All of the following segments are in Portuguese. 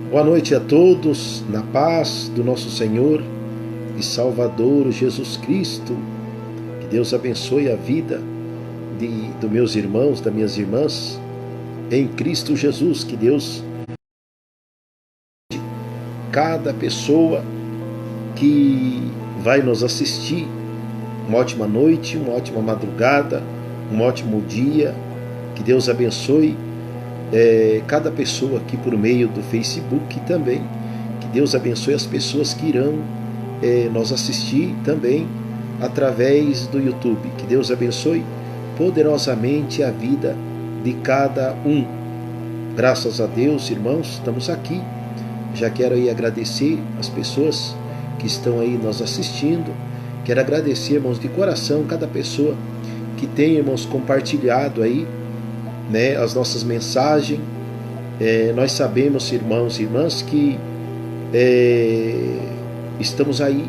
Boa noite a todos, na paz do nosso Senhor e Salvador Jesus Cristo. Que Deus abençoe a vida dos meus irmãos, das minhas irmãs, em Cristo Jesus. Que Deus, cada pessoa que vai nos assistir, uma ótima noite, uma ótima madrugada, um ótimo dia. Que Deus abençoe cada pessoa aqui por meio do Facebook também. Que Deus abençoe as pessoas que irão nos assistir também através do YouTube. Que Deus abençoe poderosamente a vida de cada um. Graças a Deus, irmãos, estamos aqui. Já quero aí agradecer as pessoas que estão aí nos assistindo. Quero agradecer, irmãos, de coração cada pessoa que tem, irmãos, compartilhado aí, né, as nossas mensagens. Nós sabemos, irmãos e irmãs, que estamos aí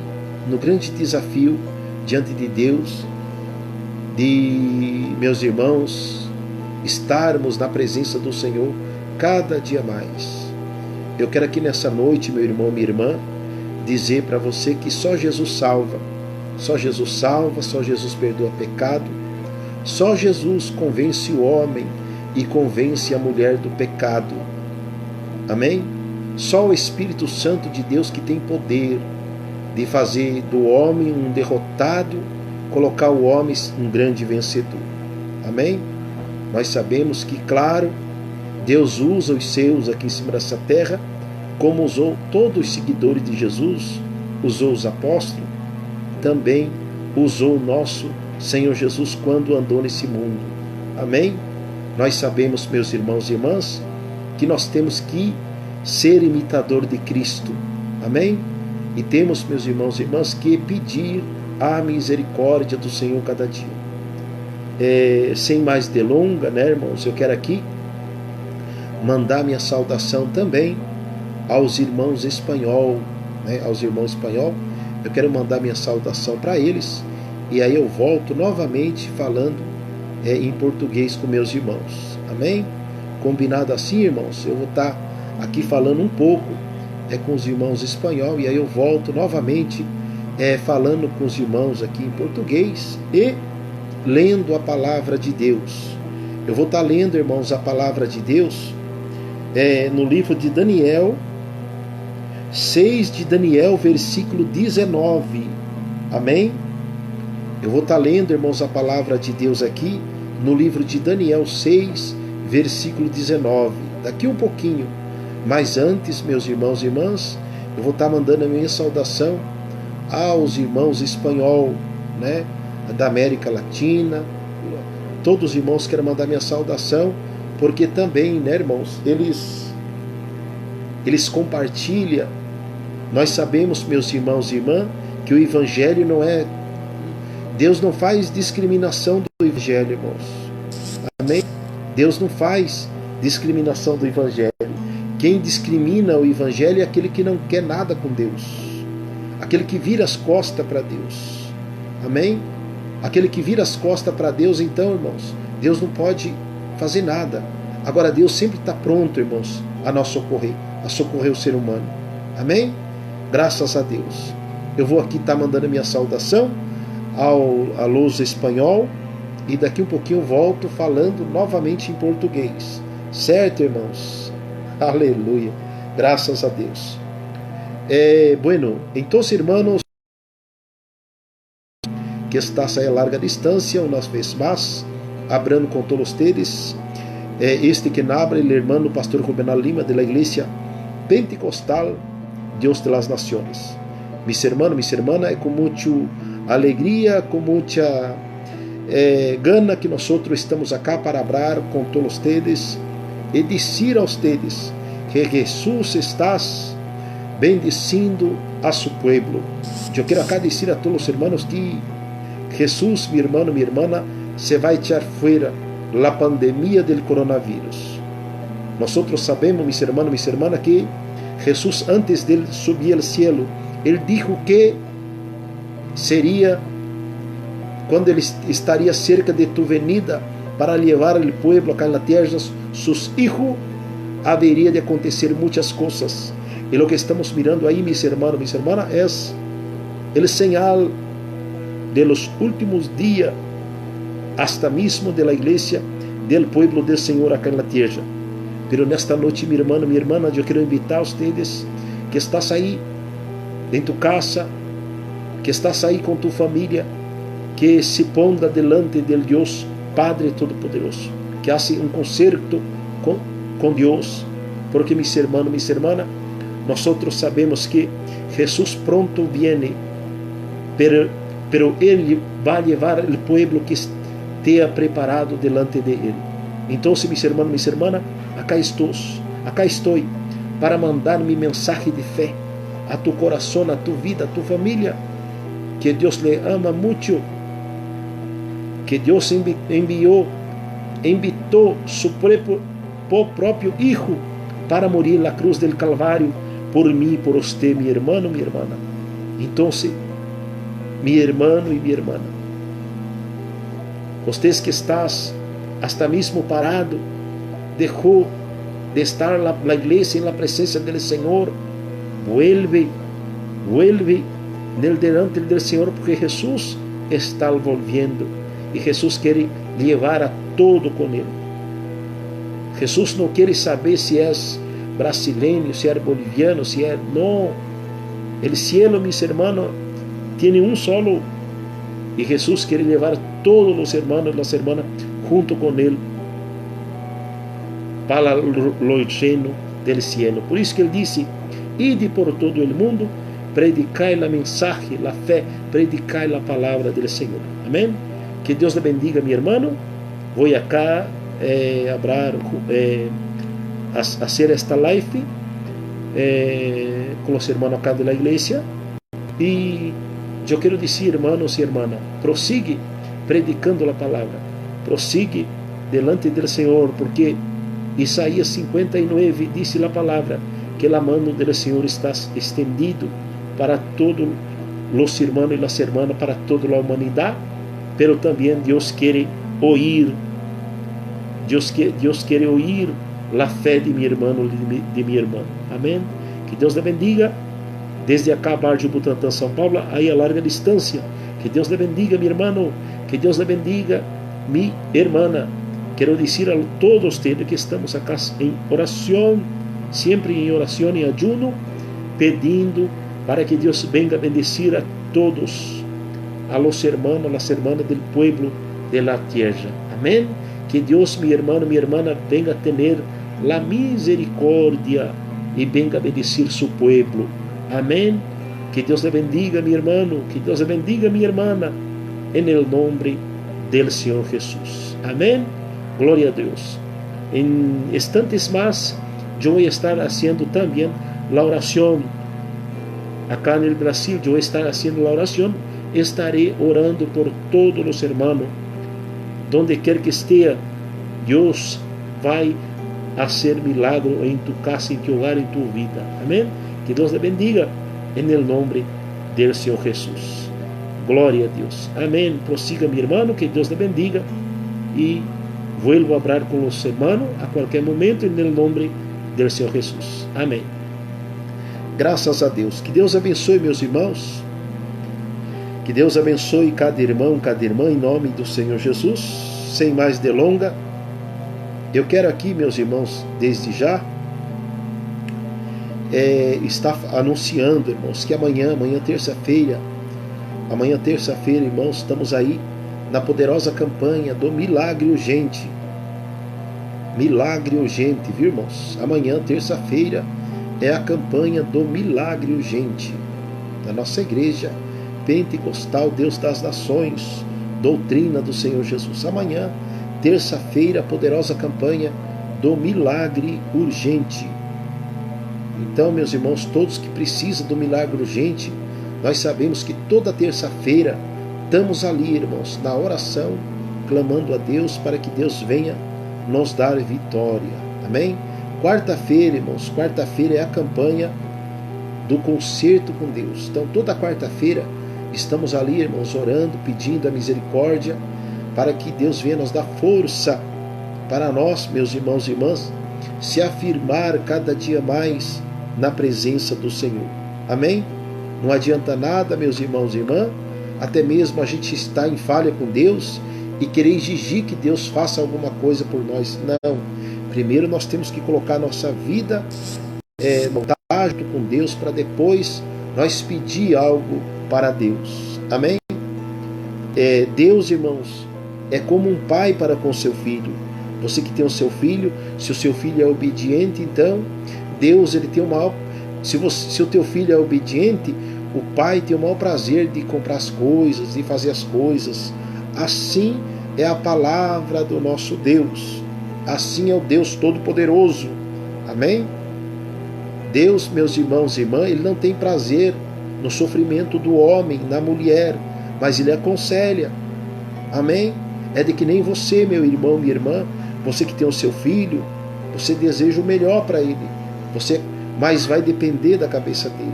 no grande desafio diante de Deus, de, meus irmãos, estarmos na presença do Senhor cada dia mais. Eu quero aqui nessa noite, meu irmão, minha irmã, dizer para você que só Jesus salva. Só Jesus salva, só Jesus perdoa pecado, só Jesus convence o homem e convence a mulher do pecado. Amém? Só o Espírito Santo de Deus que tem poder de fazer do homem um derrotado, colocar o homem um grande vencedor. Amém? Nós sabemos que, claro, Deus usa os seus aqui em cima dessa terra, como usou todos os seguidores de Jesus, usou os apóstolos, também usou o nosso Senhor Jesus quando andou nesse mundo. Amém? Nós sabemos, meus irmãos e irmãs, que nós temos que ser imitador de Cristo. Amém? E temos, meus irmãos e irmãs, que pedir a misericórdia do Senhor cada dia. Sem mais delonga, né, irmãos, eu quero aqui mandar minha saudação também aos irmãos espanhol, né, aos irmãos espanhol. Eu quero mandar minha saudação para eles, e aí eu volto novamente falando em português com meus irmãos. Amém? Combinado assim, irmãos? Eu vou estar aqui falando um pouco com os irmãos espanhol, e aí eu volto novamente falando com os irmãos aqui em português e lendo a palavra de Deus. Eu vou estar lendo, irmãos, a palavra de Deus no livro de Daniel, 6 de Daniel, versículo 19. Amém? Eu vou estar lendo, irmãos, a palavra de Deus aqui no livro de Daniel 6, versículo 19. Daqui um pouquinho. Mas antes, meus irmãos e irmãs, eu vou estar mandando a minha saudação aos irmãos espanhol, né, da América Latina. Todos os irmãos querem mandar minha saudação, porque também, né, irmãos, eles compartilham. Nós sabemos, meus irmãos e irmãs, que o Evangelho não é... Deus não faz discriminação do Evangelho, irmãos. Amém? Deus não faz discriminação do Evangelho. Quem discrimina o Evangelho é aquele que não quer nada com Deus. Aquele que vira as costas para Deus. Amém? Aquele que vira as costas para Deus, então, irmãos, Deus não pode fazer nada. Agora, Deus sempre está pronto, irmãos, a nos socorrer, a socorrer o ser humano. Amém? Graças a Deus. Eu vou aqui estar mandando a minha saudação à luz espanhol, e daqui um pouquinho eu volto falando novamente em português. Certo, irmãos? Aleluia. Graças a Deus. Bueno, entonces, hermanos, que estás a larga distancia, una vez más, hablando con todos ustedes, este que habla el hermano pastor Juvenal Lima de la Iglesia Pentecostal Dios de las Naciones. Mis hermanos, mis hermanas, es con mucha alegría, con mucha gana que nosotros estamos acá para hablar con todos ustedes y decir a ustedes que Jesús está bendicindo a su pueblo. Yo quiero acá decir a todos los hermanos que Jesús, mi hermano, mi hermana, se va a echar fuera la pandemia del coronavirus. Nosotros sabemos, mis hermanos, mis hermanas, que Jesús, antes de subir al cielo, Él dijo que sería cuando Él estaría cerca de tu venida para llevar al pueblo acá en la tierra, sus hijos, haveria de acontecer muitas coisas. E o que estamos mirando aí, mis hermanos, é o señal de los últimos dias, hasta mesmo de la igreja, del pueblo del Senhor acá na terra. Pero nesta noite, mi hermano, minha irmã, eu quero invitar a vocês que estás aí em tu casa, que estás aí com tu família, que se ponga delante del Deus Padre Todo-Poderoso, que hace um concerto com Deus, porque mis hermanos, mis hermanas, nós sabemos que Jesus pronto viene, pero Ele vai levar o povo que esteja preparado delante de Ele. Então, mis hermanos, mis hermanas, acá estou para mandar mi mensagem de fé a tu coração, a tu vida, a tu família, que Deus le ama muito, que Deus invitou su próprio Hijo para morir na cruz del Calvário por mim e por você, mi hermano, mi hermana. Então, mi hermano e mi hermana, vocês que estás hasta mesmo parado, deixou de estar na igreja, na presença do Senhor, vuelve delante do Senhor, porque Jesus está volviendo e Jesus quer levar a todo com Ele. Jesus não quer saber se és brasileiro, se é boliviano, se é... Não. O cielo, mis hermanos, tem um solo, e Jesus quer levar todos os hermanos e las hermanas junto com Ele para o reino del cielo. Por isso que Ele disse: ide por todo o mundo, predicai a mensagem, a fé, predicai a palavra do Senhor. Amém? Que Deus le bendiga, mi hermano. Vou acá hacer esta live com os hermanos acá de la igreja. E eu quero dizer, hermanos e hermanas, prosigue predicando a palavra, prosigue delante do Senhor, porque Isaías 59 diz a palavra que a mão do Senhor está estendido para todos os irmãos e as hermanas, para toda a humanidade, pero também Deus quer ouvir, Deus quer ouvir a fé de meu irmão e de minha irmã. Amém? Que Deus lhe bendiga. Desde acá, Barrio Butantã, São Paulo, aí a larga distância. Que Deus lhe bendiga, meu irmão. Que Deus lhe bendiga, minha irmã. Quero dizer a todos vocês que estamos acá em oração, sempre em oração e ayuno, pedindo para que Deus venga a bendecir a todos, a los hermanos, las hermanas del pueblo de la tierra. Amém? Que Deus, meu irmão, minha irmã, venga a ter la misericórdia e venga a bendecir su pueblo. Amém? Que Deus le bendiga, meu irmão, que Deus le bendiga, minha irmã, en el nombre del Senhor Jesus. Amém? Glória a Deus. Em instantes mais, eu vou estar fazendo também a oração. Acá no Brasil, eu vou estar fazendo a oração. Estarei orando por todos os hermanos. Donde quer que esteja, Deus vai fazer milagro em tu casa, em tu hogar, em tu vida. Amém? Que Deus te bendiga em el nombre del Senhor Jesus. Glória a Deus. Amém. Prosiga, meu irmão, que Deus te bendiga. E vuelvo a falar com os hermanos a qualquer momento em el nombre del Senhor Jesus. Amém. Graças a Deus. Que Deus abençoe, meus irmãos. Que Deus abençoe cada irmão, cada irmã, em nome do Senhor Jesus. Sem mais delonga, eu quero aqui, meus irmãos, desde já, estar anunciando, irmãos, que amanhã terça-feira, irmãos, estamos aí na poderosa campanha do Milagre Urgente. Milagre Urgente, viu, irmãos? Amanhã, terça-feira, é a campanha do Milagre Urgente da nossa igreja Pentecostal Deus das Nações, doutrina do Senhor Jesus. Amanhã, terça-feira, a poderosa campanha do Milagre Urgente. Então, meus irmãos, todos que precisam do milagre urgente, nós sabemos que toda terça-feira estamos ali, irmãos, na oração, clamando a Deus para que Deus venha nos dar vitória. Amém? Quarta-feira, irmãos, quarta-feira é a campanha do concerto com Deus. Então, toda quarta-feira estamos ali, irmãos, orando, pedindo a misericórdia para que Deus venha nos dar força para nós, meus irmãos e irmãs, se afirmar cada dia mais na presença do Senhor. Amém? Não adianta nada, meus irmãos e irmãs, até mesmo a gente estar em falha com Deus e querer exigir que Deus faça alguma coisa por nós. Não. Primeiro nós temos que colocar nossa vida no contato com Deus para depois nós pedir algo para Deus. Amém? Deus, irmãos, é como um pai para com seu filho. Você que tem o seu filho, se o seu filho é obediente, então Deus ele tem o maior. Se o teu filho é obediente, o pai tem o maior prazer de comprar as coisas, de fazer as coisas. Assim é a palavra do nosso Deus. Assim é o Deus Todo-Poderoso. Amém? Deus, meus irmãos e irmãs, Ele não tem prazer no sofrimento do homem, na mulher, mas Ele aconselha. Amém? É de que nem você, meu irmão, minha irmã, você que tem o seu filho, você deseja o melhor para ele. Mas vai depender da cabeça dele,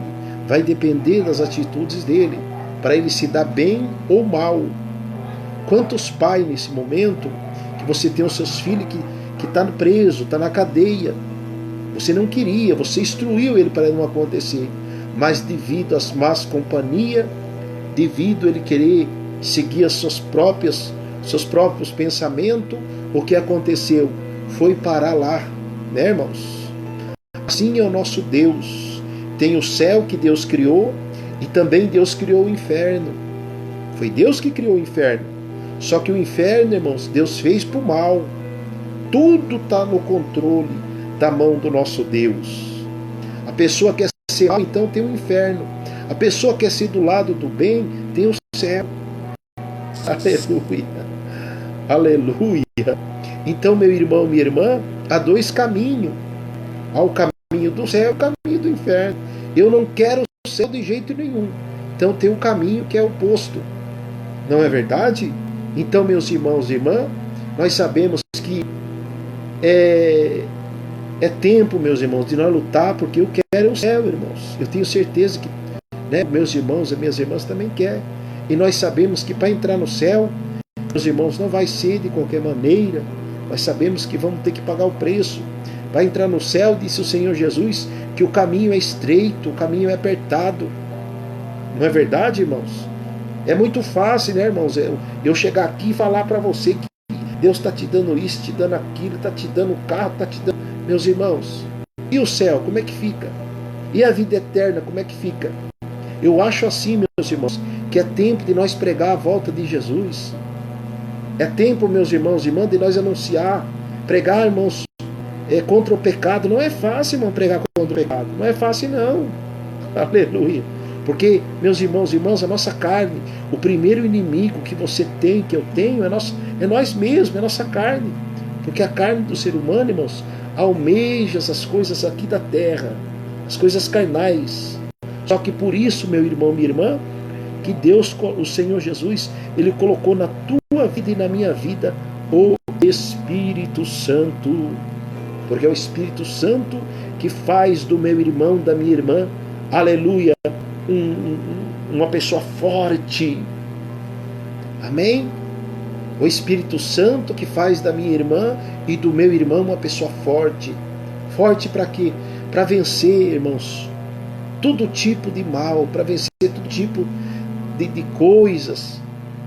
vai depender das atitudes dele, para ele se dar bem ou mal. Quantos pais nesse momento que você tem os seus filhos que está preso, está na cadeia, você não queria, você instruiu ele para não acontecer, mas devido às más companhias, devido a ele querer seguir seus próprios pensamentos, o que aconteceu? Foi parar lá, né, irmãos? Assim é o nosso Deus. Tem o céu que Deus criou e também Deus criou o inferno. Foi Deus que criou o inferno. Só que o inferno, irmãos, Deus fez para o mal. Tudo está no controle da mão do nosso Deus. A pessoa quer ser mal, então tem o inferno. A pessoa quer ser do lado do bem, tem o céu. Aleluia. Aleluia. Então, meu irmão, minha irmã, há dois caminhos. Há o caminho do céu e o caminho do inferno. Eu não quero o céu de jeito nenhum. Então tem um caminho que é oposto. Não é verdade? Então, meus irmãos e irmãs, nós sabemos que é tempo, meus irmãos, de nós lutar, porque eu quero o céu, irmãos. Eu tenho certeza que meus irmãos e minhas irmãs também querem. E nós sabemos que para entrar no céu, meus irmãos, não vai ser de qualquer maneira. Nós sabemos que vamos ter que pagar o preço. Para entrar no céu, disse o Senhor Jesus, que o caminho é estreito, o caminho é apertado. Não é verdade, irmãos? É muito fácil, né, irmãos? Eu chegar aqui e falar para você que Deus está te dando isso, te dando aquilo, está te dando o carro, está te dando... Meus irmãos, e o céu, como é que fica? E a vida eterna, como é que fica? Eu acho assim, meus irmãos, que é tempo de nós pregar a volta de Jesus. É tempo, meus irmãos e irmãs, de nós anunciar, pregar, irmãos, contra o pecado. Não é fácil, irmão, pregar contra o pecado. Não é fácil, não. Aleluia. Porque, meus irmãos e irmãs, a nossa carne, o primeiro inimigo que você tem, que eu tenho, é nós mesmos, é a nossa carne. Porque a carne do ser humano, irmãos, almeja essas coisas aqui da terra, as coisas carnais. Só que por isso, meu irmão, minha irmã, que Deus, o Senhor Jesus, Ele colocou na tua vida e na minha vida o Espírito Santo. Porque é o Espírito Santo que faz do meu irmão, da minha irmã, aleluia, uma pessoa forte. Amém? O Espírito Santo que faz da minha irmã e do meu irmão uma pessoa forte. Forte para quê? Para vencer, irmãos, todo tipo de mal, para vencer todo tipo de coisas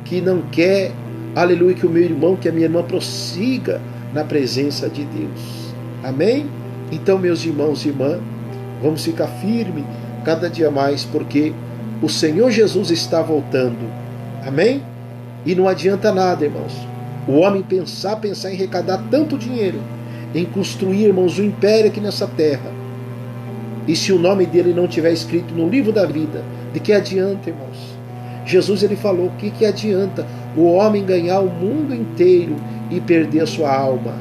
que não quer, aleluia, que o meu irmão, que a minha irmã prossiga na presença de Deus. Amém? Então, meus irmãos e irmãs, vamos ficar firmes cada dia mais, porque o Senhor Jesus está voltando. Amém? E não adianta nada, irmãos, o homem pensar em arrecadar tanto dinheiro, em construir, irmãos, um império aqui nessa terra, e se o nome dele não estiver escrito no livro da vida, de que adianta, irmãos? Jesus, ele falou, o que adianta o homem ganhar o mundo inteiro e perder a sua alma?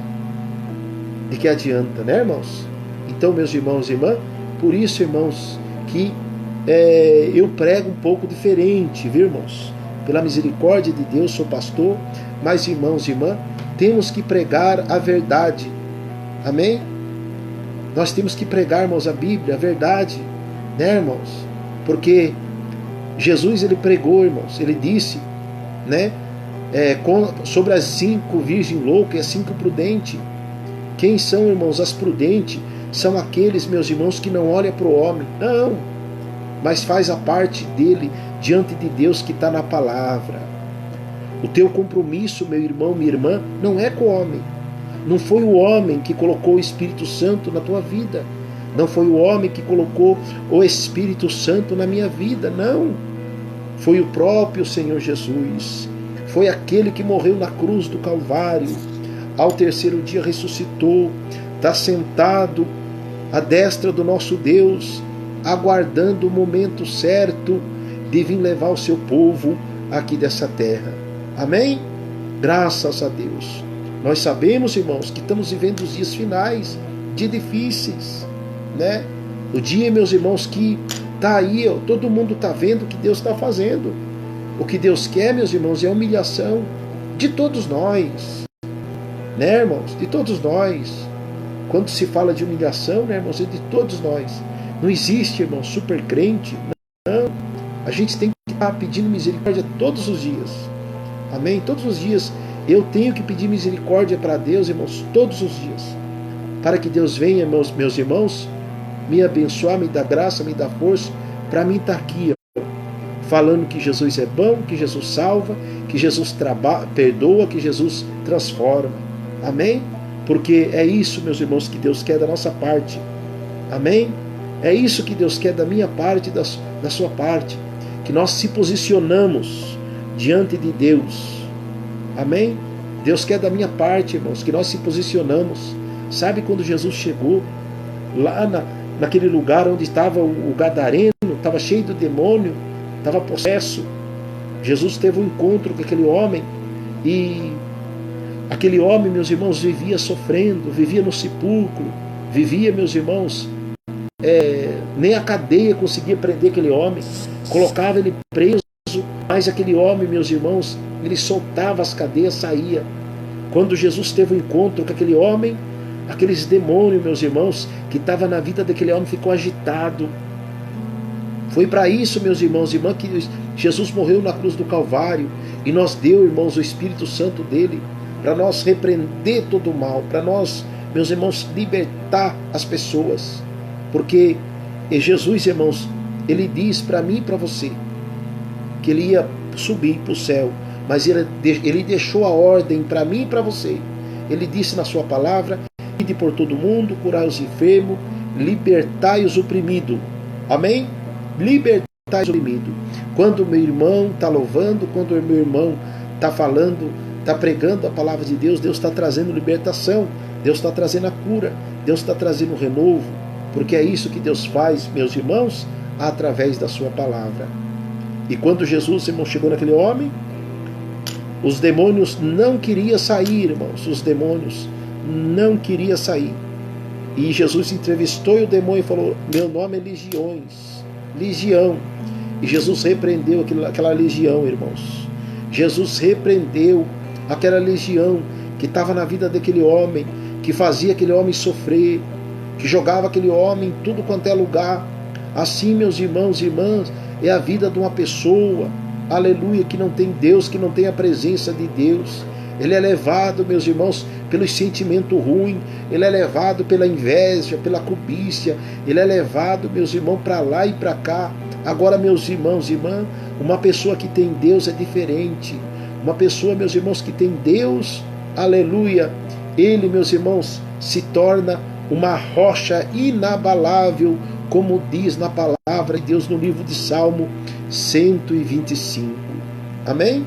De que adianta, né, irmãos? Então, meus irmãos e irmãs, por isso, irmãos, que eu prego um pouco diferente, viu, irmãos? Pela misericórdia de Deus, sou pastor, mas, irmãos e irmãs, temos que pregar a verdade. Amém? Nós temos que pregar, irmãos, a Bíblia, a verdade, né, irmãos? Porque Jesus, ele pregou, irmãos, ele disse, né, sobre as 5 virgens loucas e as 5 prudentes. Quem são, irmãos, as prudentes? São aqueles, meus irmãos, que não olham para o homem. Não, mas faz a parte dele diante de Deus que está na palavra. O teu compromisso, meu irmão, minha irmã, não é com o homem. Não foi o homem que colocou o Espírito Santo na tua vida. Não foi o homem que colocou o Espírito Santo na minha vida. Não. Foi o próprio Senhor Jesus. Foi aquele que morreu na cruz do Calvário. Ao terceiro dia ressuscitou. Está sentado à destra do nosso Deus, aguardando o momento certo de vir levar o seu povo aqui dessa terra. Amém? Graças a Deus. Nós sabemos, irmãos, que estamos vivendo os dias finais, dias difíceis, né? O dia, meus irmãos, que está aí, ó, todo mundo está vendo o que Deus está fazendo. O que Deus quer, meus irmãos, é a humilhação de todos nós, né, irmãos? De todos nós. Quando se fala de humilhação, né, irmãos, é de todos nós. Não existe, irmão, super crente. Não. A gente tem que estar pedindo misericórdia todos os dias. Amém? Todos os dias eu tenho que pedir misericórdia para Deus, irmãos, todos os dias. Para que Deus venha, meus irmãos, me abençoar, me dar graça, me dar força, para mim estar aqui, ó, falando que Jesus é bom, que Jesus salva, que Jesus perdoa, que Jesus transforma. Amém? Porque é isso, meus irmãos, que Deus quer da nossa parte. Amém? É isso que Deus quer da minha parte e da sua parte. Que nós se posicionamos diante de Deus. Amém? Deus quer da minha parte, irmãos, que nós se posicionamos. Sabe quando Jesus chegou lá naquele lugar onde estava o gadareno, estava cheio de demônio, estava possesso. Jesus teve um encontro com aquele homem e aquele homem, meus irmãos, vivia sofrendo, vivia no sepulcro, vivia, meus irmãos, nem a cadeia conseguia prender aquele homem, colocava ele preso, mas aquele homem, meus irmãos, ele soltava as cadeias, saía. Quando Jesus teve um encontro com aquele homem, aqueles demônios, meus irmãos, que estavam na vida daquele homem, ficou agitado. Foi para isso, meus irmãos e irmãs, que Jesus morreu na cruz do Calvário e nos deu, irmãos, o Espírito Santo dele, para nós repreender todo o mal, para nós, meus irmãos, libertar as pessoas. Porque Jesus, irmãos, ele diz para mim e para você que ele ia subir para o céu, mas ele deixou a ordem para mim e para você. Ele disse na sua palavra: ide por todo mundo, curai os enfermos, libertai os oprimidos. Amém? Libertai os oprimidos. Quando o meu irmão está louvando, quando o meu irmão está falando, está pregando a palavra de Deus, Deus está trazendo libertação, Deus está trazendo a cura, Deus está trazendo o renovo, porque é isso que Deus faz, meus irmãos, através da sua palavra. E quando Jesus, irmão, chegou naquele homem, os demônios não queriam sair, irmãos, os demônios não queriam sair. E Jesus entrevistou o demônio e falou: meu nome é Legiões, legião. E Jesus repreendeu aquela legião, irmãos. Jesus repreendeu aquela legião que estava na vida daquele homem, que fazia aquele homem sofrer, que jogava aquele homem em tudo quanto é lugar. Assim, meus irmãos e irmãs, é a vida de uma pessoa, aleluia, que não tem Deus, que não tem a presença de Deus. Ele é levado, meus irmãos, pelo sentimento ruim, ele é levado pela inveja, pela cobiça, ele é levado, meus irmãos, para lá e para cá. Agora, meus irmãos e irmãs, uma pessoa que tem Deus é diferente. Uma pessoa, meus irmãos, que tem Deus, aleluia, ele, meus irmãos, se torna uma rocha inabalável, como diz na palavra de Deus no livro de Salmo 125. Amém?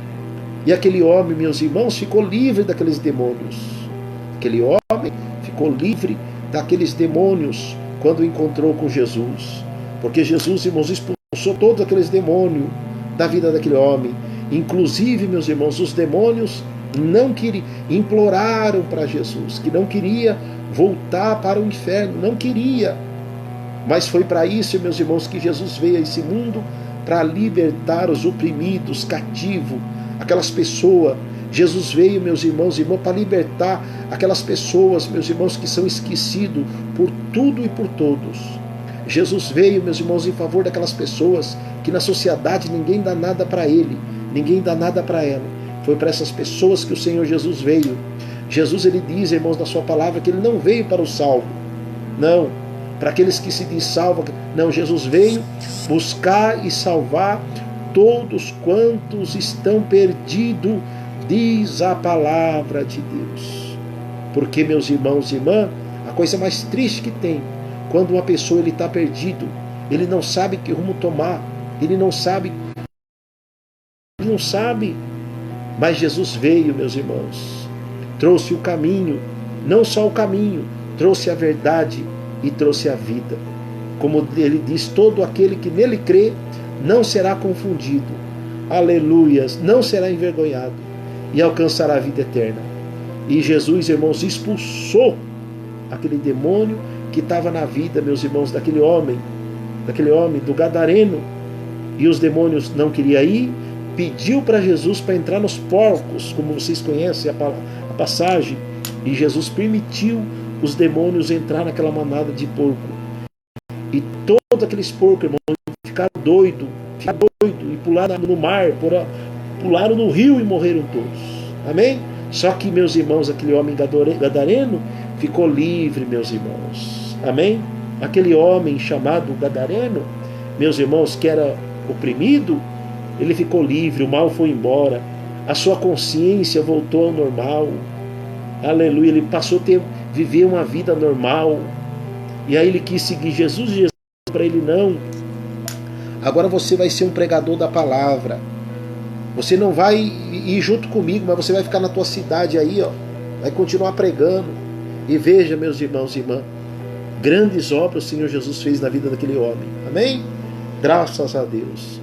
E aquele homem, meus irmãos, ficou livre daqueles demônios. Aquele homem ficou livre daqueles demônios quando encontrou com Jesus. Porque Jesus, irmãos, expulsou todos aqueles demônios da vida daquele homem. Inclusive, meus irmãos, os demônios não queriam, imploraram para Jesus, que não queria voltar para o inferno, não queria. Mas foi para isso, meus irmãos, que Jesus veio a esse mundo, para libertar os oprimidos, cativos, aquelas pessoas. Jesus veio, meus irmãos e irmãs, para libertar aquelas pessoas, meus irmãos, que são esquecidos por tudo e por todos. Jesus veio, meus irmãos, em favor daquelas pessoas que na sociedade ninguém dá nada para ele, ninguém dá nada para ela. Foi para essas pessoas que o Senhor Jesus veio. Jesus, ele diz, irmãos, na sua palavra, que ele não veio para o salvo. Não, para aqueles que se diz salvo. Não, Jesus veio buscar e salvar todos quantos estão perdidos, diz a palavra de Deus. Porque, meus irmãos e irmãs, a coisa mais triste que tem, quando uma pessoa está perdido, ele não sabe que rumo tomar, ele não sabe, mas Jesus veio, meus irmãos, trouxe o caminho, não só o caminho, trouxe a verdade e trouxe a vida. Como ele diz, todo aquele que nele crê não será confundido, aleluias, não será envergonhado e alcançará a vida eterna. E Jesus, irmãos, expulsou aquele demônio que estava na vida, meus irmãos, daquele homem, do gadareno, e os demônios não queriam ir, pediu para Jesus para entrar nos porcos, como vocês conhecem a passagem, e Jesus permitiu os demônios entrar naquela manada de porco, e todos aqueles porcos, irmãos, ficaram doidos e pularam no mar, pularam no rio e morreram todos. Amém? Só que, meus irmãos, aquele homem gadareno ficou livre, meus irmãos. Amém? Aquele homem chamado gadareno, meus irmãos, que era oprimido, ele ficou livre, o mal foi embora, a sua consciência voltou ao normal. Aleluia, ele passou a viver uma vida normal. E aí ele quis seguir Jesus, e Jesus para ele: não, agora você vai ser um pregador da palavra. Você não vai ir junto comigo, mas você vai ficar na tua cidade aí, ó, vai continuar pregando. E veja, meus irmãos e irmãs, grandes obras o Senhor Jesus fez na vida daquele homem. Amém? Graças a Deus.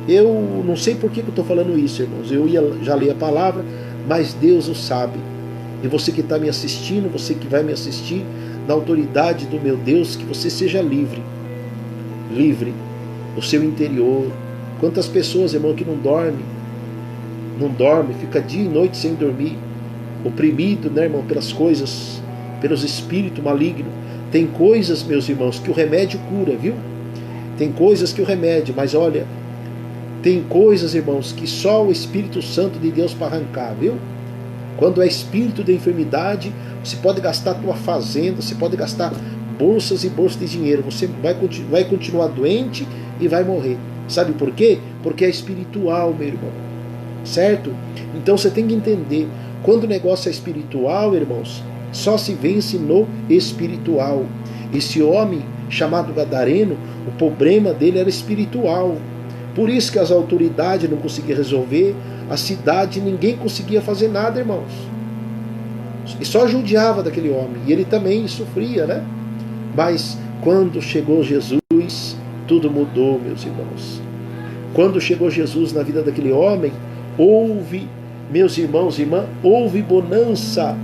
Eu não sei por que eu estou falando isso, irmãos. Eu já li a palavra, mas Deus o sabe. E você que está me assistindo, você que vai me assistir, na autoridade do meu Deus, que você seja livre. Livre. O seu interior. Quantas pessoas, irmão, que não dorme, fica dia e noite sem dormir, oprimido, né, irmão, pelas coisas, pelos espíritos malignos. Tem coisas, meus irmãos, que o remédio cura, viu? Tem coisas que o remédio, mas olha, tem coisas, irmãos, que só o Espírito Santo de Deus para arrancar, viu? Quando é espírito de enfermidade, você pode gastar a tua fazenda, você pode gastar bolsas e bolsas de dinheiro, você vai continuar doente e vai morrer. Sabe por quê? Porque é espiritual, meu irmão. Certo? Então você tem que entender, quando o negócio é espiritual, irmãos, só se vence no espiritual. Esse homem chamado gadareno, o problema dele era espiritual. Por isso que as autoridades não conseguiam resolver, a cidade, ninguém conseguia fazer nada, irmãos. E só judiava daquele homem. E ele também sofria, né? Mas quando chegou Jesus, tudo mudou, meus irmãos. Quando chegou Jesus na vida daquele homem, houve, meus irmãos e irmãs, houve bonança.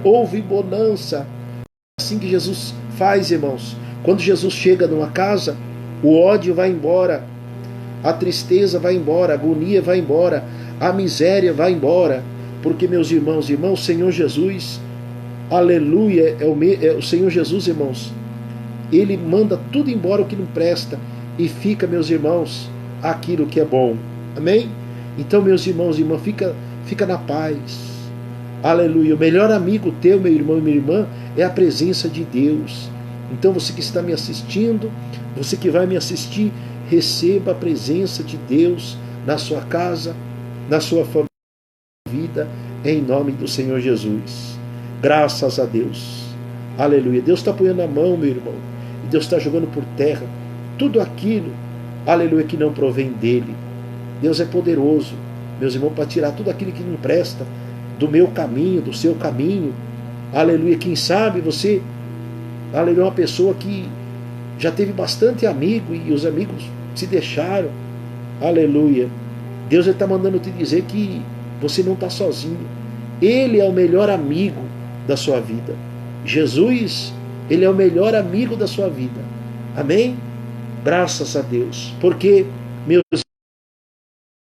Houve bonança. Assim que Jesus faz, irmãos. Quando Jesus chega numa casa, o ódio vai embora, a tristeza vai embora, a agonia vai embora, a miséria vai embora. Porque, meus irmãos e irmãs, o Senhor Jesus, aleluia, é o Senhor Jesus, irmãos, Ele manda tudo embora o que não presta e fica, meus irmãos, aquilo que é bom. Amém? Então, meus irmãos e irmãs, fica na paz. Aleluia. O melhor amigo teu, meu irmão e minha irmã, é a presença de Deus. Então, você que está me assistindo, você que vai me assistir, receba a presença de Deus na sua casa, na sua família, vida, em nome do Senhor Jesus. Graças a Deus. Aleluia. Deus está apoiando a mão, meu irmão. E Deus está jogando por terra tudo aquilo, aleluia, que não provém dele. Deus é poderoso, meus irmãos, para tirar tudo aquilo que não presta do meu caminho, do seu caminho. Aleluia. Quem sabe você, aleluia, é uma pessoa que já teve bastante amigo e os amigos se deixaram. Aleluia. Deus está mandando te dizer que você não está sozinho. Ele é o melhor amigo da sua vida. Jesus, Ele é o melhor amigo da sua vida. Amém? Graças a Deus. Porque, meus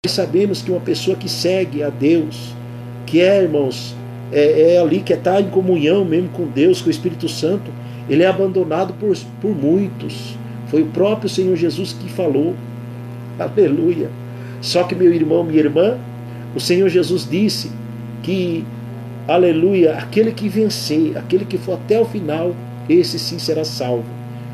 sabemos que uma pessoa que segue a Deus, que irmãos, é ali que está em comunhão mesmo com Deus, com o Espírito Santo, ele é abandonado por muitos. Foi o próprio Senhor Jesus que falou. Aleluia. Só que, meu irmão, minha irmã, o Senhor Jesus disse que aleluia, aquele que vencer, aquele que for até o final, esse sim será salvo.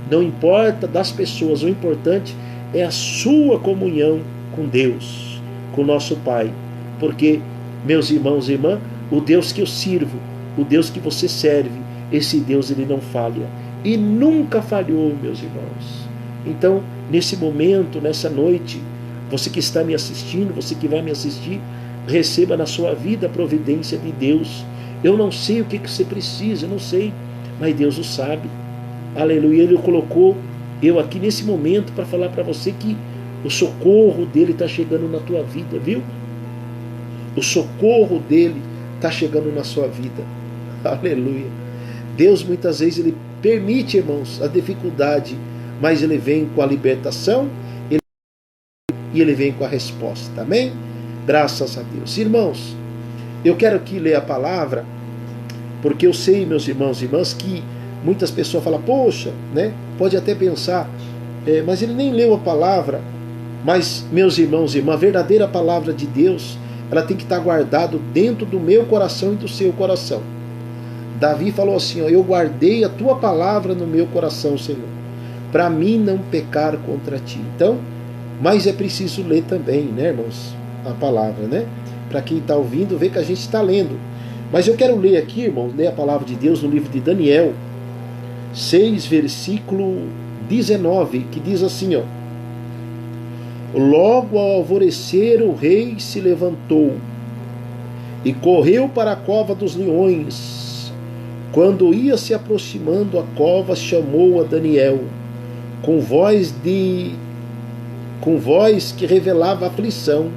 Não importa das pessoas, o importante é a sua comunhão com Deus, com nosso Pai. Porque, meus irmãos e irmãs, o Deus que eu sirvo, o Deus que você serve, esse Deus ele não falha. E nunca falhou, meus irmãos. Então, nesse momento, nessa noite, você que está me assistindo, você que vai me assistir, receba na sua vida a providência de Deus. Eu não sei o que você precisa, eu não sei, mas Deus o sabe. Aleluia, Ele colocou eu aqui nesse momento para falar para você que o socorro dele está chegando na tua vida, viu? O socorro dele está chegando na sua vida. Aleluia. Deus muitas vezes ele permite, irmãos, a dificuldade, mas ele vem com a libertação e ele vem com a resposta. Amém? Graças a Deus. Irmãos, eu quero aqui ler a palavra, porque eu sei, meus irmãos e irmãs, que muitas pessoas falam, poxa, né? Pode até pensar, mas ele nem leu a palavra. Mas, meus irmãos e irmãs, a verdadeira palavra de Deus, ela tem que estar guardada dentro do meu coração e do seu coração. Davi falou assim, ó, eu guardei a tua palavra no meu coração, Senhor, para mim não pecar contra ti. Então, mas é preciso ler também, né, irmãos, a palavra, né? Para quem está ouvindo, ver que a gente está lendo. Mas eu quero ler aqui, irmãos, ler a palavra de Deus no livro de Daniel 6, versículo 19, que diz assim, ó: logo ao alvorecer o rei se levantou e correu para a cova dos leões. Quando ia se aproximando a cova, chamou a Daniel com voz que revelava aflição.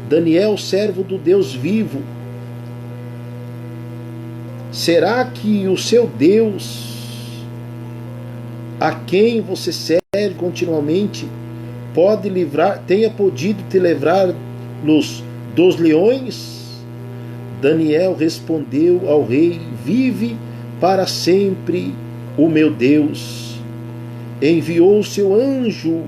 Daniel, servo do Deus vivo, será que o seu Deus, a quem você serve continuamente, tenha podido te livrar dos leões? Daniel respondeu ao rei, vive para sempre o meu Deus. Enviou seu anjo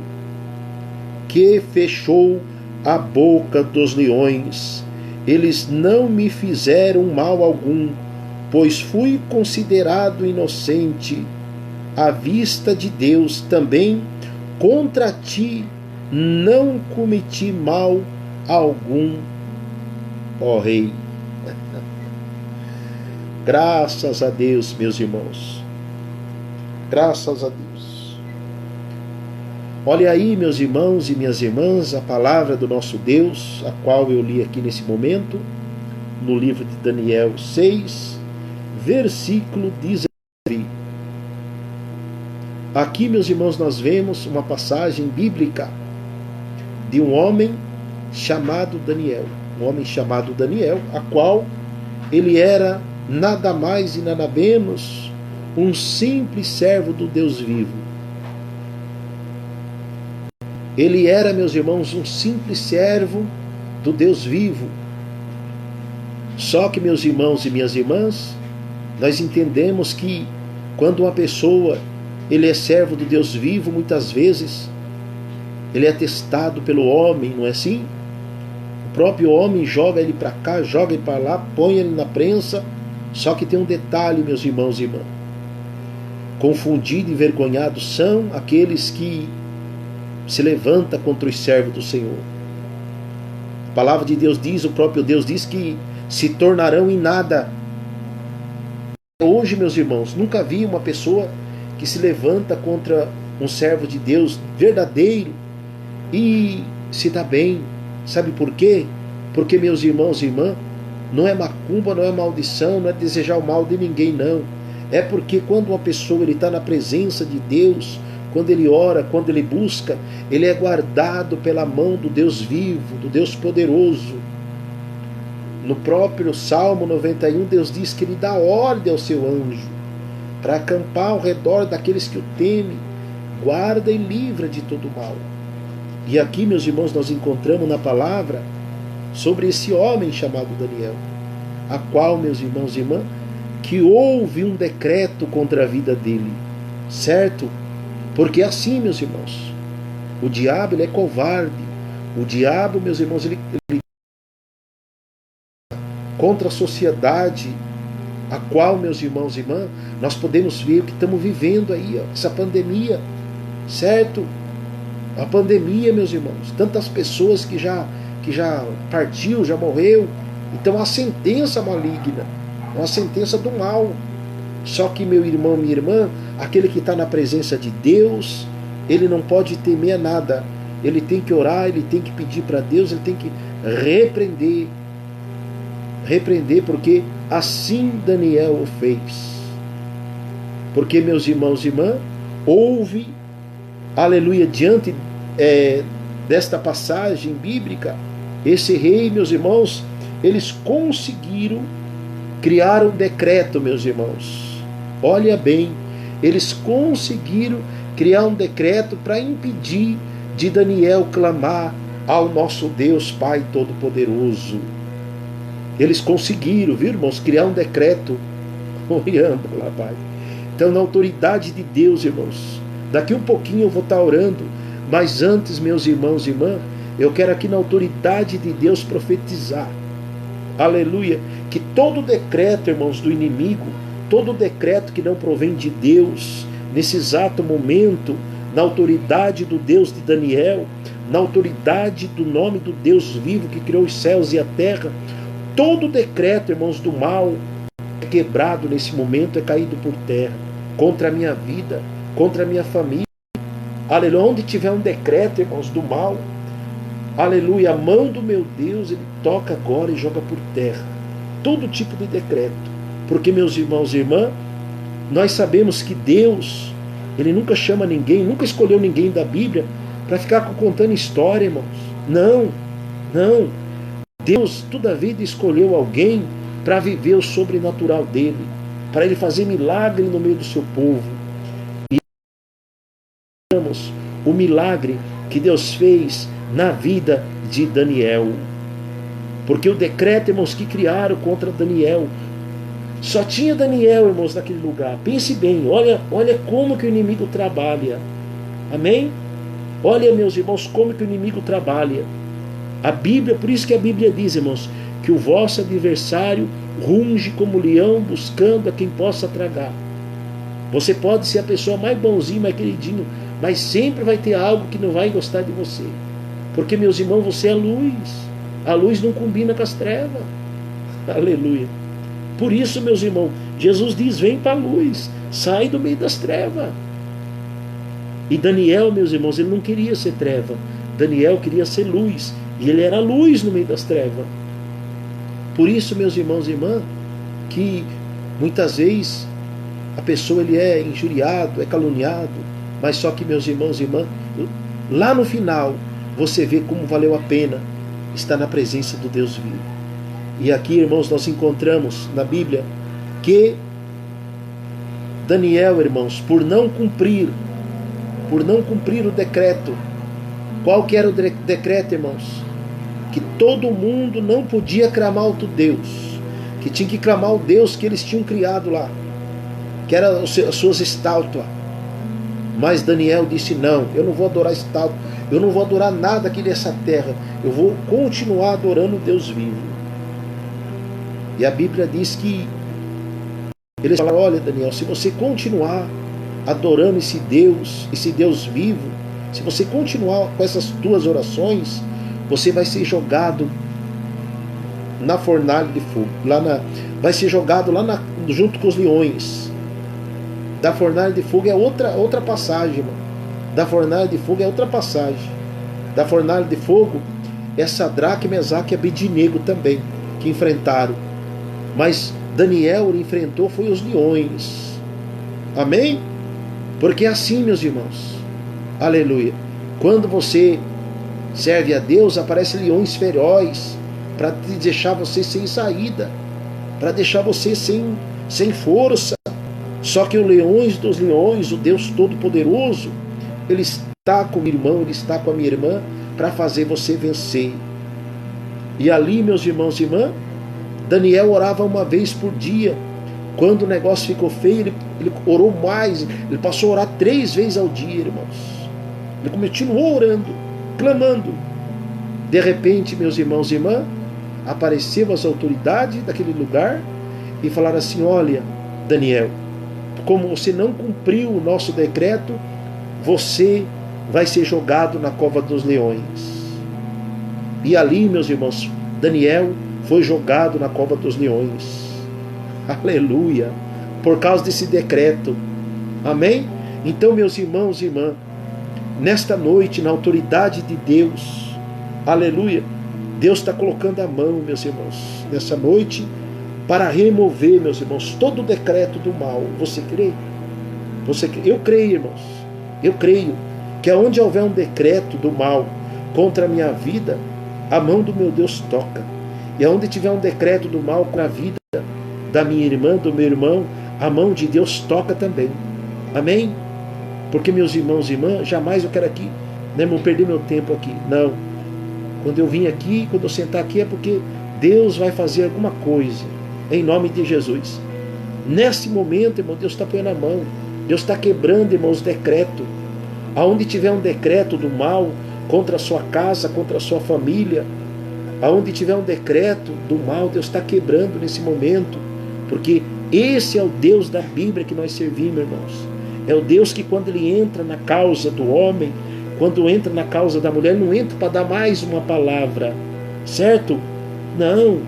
que fechou a boca dos leões. Eles não me fizeram mal algum, pois fui considerado inocente à vista de Deus. Também contra ti não cometi mal algum, ó rei. Graças a Deus, meus irmãos. Graças a Deus. Olha aí, meus irmãos e minhas irmãs, a palavra do nosso Deus, a qual eu li aqui nesse momento, no livro de Daniel 6, versículo 19. Aqui, meus irmãos, nós vemos uma passagem bíblica de um homem chamado Daniel. Um homem chamado Daniel, a qual ele era nada mais e nada menos um simples servo do Deus vivo. Ele era, meus irmãos, um simples servo do Deus vivo. Só que, meus irmãos e minhas irmãs, nós entendemos que quando uma pessoa ele é servo do Deus vivo, muitas vezes ele é testado pelo homem, não é assim? O próprio homem joga ele para cá, joga ele para lá, põe ele na prensa. Só que tem um detalhe, meus irmãos e irmãs. Confundidos e envergonhados são aqueles que se levantam contra os servos do Senhor. A palavra de Deus diz, o próprio Deus diz que se tornarão em nada. Hoje, meus irmãos, nunca vi uma pessoa que se levanta contra um servo de Deus verdadeiro e se dá bem. Sabe por quê? Porque, meus irmãos e irmãs, não é macumba, não é maldição, não é desejar o mal de ninguém, não. É porque quando uma pessoa está na presença de Deus, quando ele ora, quando ele busca, ele é guardado pela mão do Deus vivo, do Deus poderoso. No próprio Salmo 91, Deus diz que ele dá ordem ao seu anjo para acampar ao redor daqueles que o temem, guarda e livra de todo mal. E aqui, meus irmãos, nós encontramos na palavra sobre esse homem chamado Daniel, a qual, meus irmãos e irmãs, que houve um decreto contra a vida dele, certo? Porque assim, meus irmãos, o diabo ele é covarde. O diabo, meus irmãos, ele contra a sociedade, a qual, meus irmãos e irmãs, nós podemos ver o que estamos vivendo aí, ó, essa pandemia, certo? A pandemia, meus irmãos, tantas pessoas que já partiu, já morreu. Então, a sentença maligna, uma sentença do mal. Só que, meu irmão, minha irmã, aquele que está na presença de Deus, ele não pode temer a nada. Ele tem que orar, ele tem que pedir para Deus, ele tem que repreender, porque assim Daniel o fez. Porque, meus irmãos e irmãs, houve, aleluia, diante desta passagem bíblica, esse rei, meus irmãos, eles conseguiram criar um decreto, meus irmãos. Olha bem, eles conseguiram criar um decreto para impedir de Daniel clamar ao nosso Deus Pai Todo-Poderoso. Eles conseguiram, viu, irmãos, criar um decreto. Olhando lá, Pai. Então, na autoridade de Deus, irmãos, daqui um pouquinho eu vou estar orando, mas antes, meus irmãos e irmãs, eu quero aqui na autoridade de Deus profetizar. Aleluia. Que todo decreto, irmãos, do inimigo, todo decreto que não provém de Deus, nesse exato momento, na autoridade do Deus de Daniel, na autoridade do nome do Deus vivo que criou os céus e a terra, todo decreto, irmãos, do mal é quebrado nesse momento, é caído por terra, contra a minha vida, contra a minha família. Aleluia. Onde tiver um decreto, irmãos, do mal, aleluia, a mão do meu Deus, ele toca agora e joga por terra todo tipo de decreto. Porque, meus irmãos e irmãs, nós sabemos que Deus, ele nunca chama ninguém, nunca escolheu ninguém da Bíblia para ficar contando história, irmãos. Não. Deus toda a vida escolheu alguém para viver o sobrenatural dele, para ele fazer milagre no meio do seu povo. E vemos o milagre que Deus fez na vida de Daniel. Porque o decreto, irmãos, que criaram contra Daniel, só tinha Daniel, irmãos, naquele lugar. Pense bem, olha como que o inimigo trabalha. Amém? Olha, meus irmãos, como que o inimigo trabalha. A Bíblia, por isso que a Bíblia diz, irmãos, que o vosso adversário runge como leão buscando a quem possa tragar. Você pode ser a pessoa mais bonzinha, mais queridinho, mas sempre vai ter algo que não vai gostar de você. Porque, meus irmãos, você é luz. A luz não combina com as trevas. Aleluia. Por isso, meus irmãos, Jesus diz, vem para a luz, sai do meio das trevas. E Daniel, meus irmãos, ele não queria ser treva. Daniel queria ser luz. E ele era luz no meio das trevas. Por isso, meus irmãos e irmãs, que muitas vezes a pessoa ele é injuriado, é caluniado, mas só que, meus irmãos e irmãs, lá no final, você vê como valeu a pena estar na presença do Deus vivo. E aqui, irmãos, nós encontramos na Bíblia que Daniel, irmãos, por não cumprir o decreto. Qual que era o decreto, irmãos? Que todo mundo não podia clamar ao Deus, que tinha que clamar ao Deus que eles tinham criado lá, que eram as suas estátuas. Mas Daniel disse, não, eu não vou adorar estátua, eu não vou adorar nada aqui nessa terra, eu vou continuar adorando o Deus vivo. E a Bíblia diz que eles falaram, olha, Daniel, se você continuar adorando esse Deus vivo, se você continuar com essas tuas orações, você vai ser jogado na fornalha de fogo, vai ser jogado lá junto com os leões. Da fornalha de fogo é outra passagem, irmão. Da fornalha de fogo é outra passagem. Da fornalha de fogo é Sadraque, Mesaque e Abednego também, que enfrentaram. Mas Daniel enfrentou foi os leões. Amém? Porque é assim, meus irmãos. Aleluia. Quando você serve a Deus, aparecem leões ferozes para deixar você sem saída, para deixar você sem força. Só que o leões dos leões, o Deus Todo-Poderoso, Ele está com o meu irmão, Ele está com a minha irmã, para fazer você vencer. E ali, meus irmãos e irmãs, Daniel orava uma vez por dia. Quando o negócio ficou feio, ele orou mais, ele passou a orar 3 vezes ao dia, irmãos. Ele continuou orando, clamando. De repente, meus irmãos e irmãs, apareceu as autoridades daquele lugar e falaram assim: olha, Daniel, como você não cumpriu o nosso decreto, você vai ser jogado na cova dos leões. E ali, meus irmãos, Daniel foi jogado na cova dos leões. Aleluia! Por causa desse decreto. Amém? Então, meus irmãos e irmãs, nesta noite, na autoridade de Deus, aleluia, Deus está colocando a mão, meus irmãos, nessa noite, para remover, meus irmãos, todo o decreto do mal. Você crê? Você crê? Eu creio, irmãos. Eu creio que aonde houver um decreto do mal contra a minha vida, a mão do meu Deus toca. E aonde tiver um decreto do mal contra a vida da minha irmã, do meu irmão, a mão de Deus toca também. Amém? Porque, meus irmãos e irmãs, jamais eu quero aqui, né, irmão, perder meu tempo aqui. Não. Quando eu vim aqui, quando eu sentar aqui, é porque Deus vai fazer alguma coisa, em nome de Jesus. Nesse momento, irmão, Deus está põendo a mão. Deus está quebrando, irmão, os decretos. Aonde tiver um decreto do mal contra a sua casa, contra a sua família, aonde tiver um decreto do mal, Deus está quebrando nesse momento. Porque esse é o Deus da Bíblia que nós servimos, irmãos. É o Deus que, quando Ele entra na causa do homem, quando entra na causa da mulher, não entra para dar mais uma palavra, certo? Não.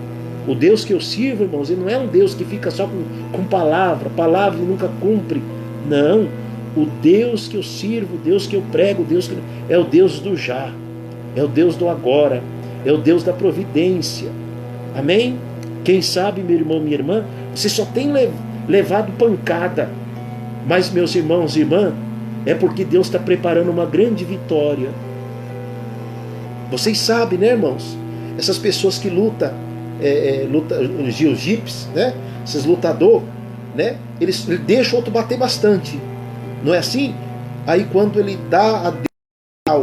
O Deus que eu sirvo, irmãos, Ele não é um Deus que fica só com palavra e nunca cumpre. Não. O Deus que eu sirvo, o Deus que eu prego, é o Deus do já, é o Deus do agora, é o Deus da providência. Amém? Quem sabe, meu irmão, minha irmã, você só tem levado pancada. Mas, meus irmãos e irmãs, é porque Deus está preparando uma grande vitória. Vocês sabem, né, irmãos? Essas pessoas que lutam, os jiu-jitsu, né? Esses lutadores, né? Eles deixam o outro bater bastante. Não é assim? Aí quando ele dá a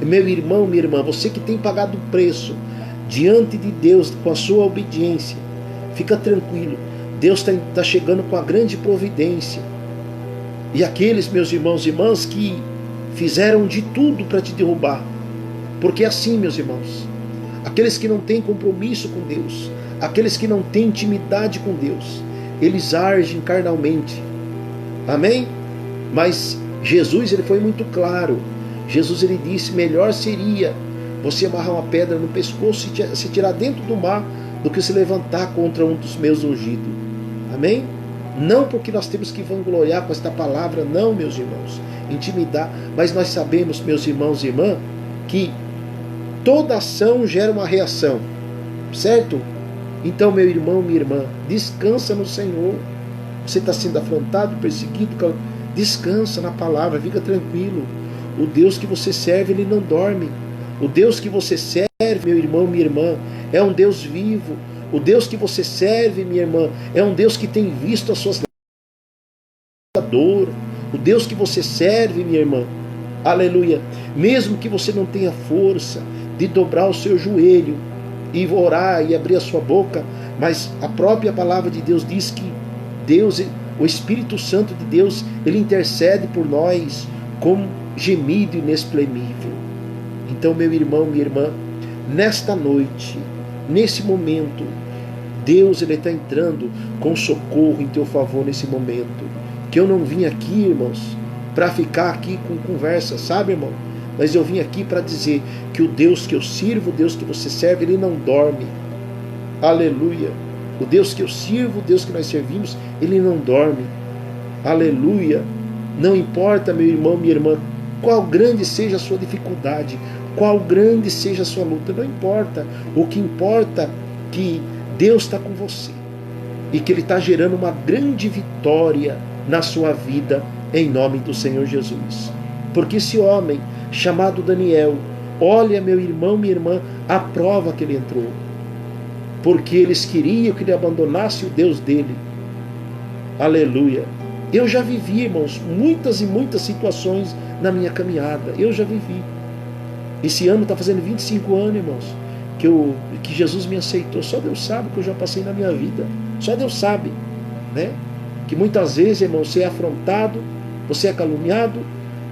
meu irmão, minha irmã, você que tem pagado o preço diante de Deus com a sua obediência, fica tranquilo. Deus está chegando com a grande providência. E aqueles, meus irmãos e irmãs, que fizeram de tudo para te derrubar. Porque é assim, meus irmãos, aqueles que não têm compromisso com Deus, aqueles que não têm intimidade com Deus, eles agem carnalmente. Amém? Mas Jesus, ele foi muito claro. Jesus, ele disse: melhor seria você amarrar uma pedra no pescoço e se tirar dentro do mar do que se levantar contra um dos meus ungidos. Amém? Não porque nós temos que vangloriar com esta palavra, não, meus irmãos, intimidar, mas nós sabemos, meus irmãos e irmãs, que toda ação gera uma reação, certo? Então, meu irmão, minha irmã, descansa no Senhor. Você está sendo afrontado, perseguido, descansa na palavra, fica tranquilo. O Deus que você serve, Ele não dorme. O Deus que você serve, meu irmão, minha irmã, é um Deus vivo. O Deus que você serve, minha irmã, é um Deus que tem visto as suas dor. O Deus que você serve, minha irmã, aleluia, mesmo que você não tenha força de dobrar o seu joelho e orar e abrir a sua boca, mas a própria palavra de Deus diz que Deus, o Espírito Santo de Deus, Ele intercede por nós com gemido inexprimível. Então, meu irmão, minha irmã, nesta noite, nesse momento, Deus, Ele está entrando com socorro em teu favor nesse momento. Que eu não vim aqui, irmãos, para ficar aqui com conversa, sabe, irmão? Mas eu vim aqui para dizer que o Deus que eu sirvo, o Deus que você serve, Ele não dorme. Aleluia. O Deus que eu sirvo, o Deus que nós servimos, Ele não dorme. Aleluia. Não importa, meu irmão, minha irmã, qual grande seja a sua dificuldade, qual grande seja a sua luta, não importa. O que importa é que Deus está com você e que Ele está gerando uma grande vitória na sua vida, em nome do Senhor Jesus. Porque esse homem chamado Daniel, olha, meu irmão, minha irmã, a prova que ele entrou, porque eles queriam que ele abandonasse o Deus dele. Aleluia. Eu já vivi, irmãos, muitas e muitas situações na minha caminhada. Eu já vivi. Esse ano está fazendo 25 anos, irmãos, que Jesus me aceitou. Só Deus sabe o que eu já passei na minha vida. Só Deus sabe, né? Que muitas vezes, irmão, você é afrontado, você é caluniado,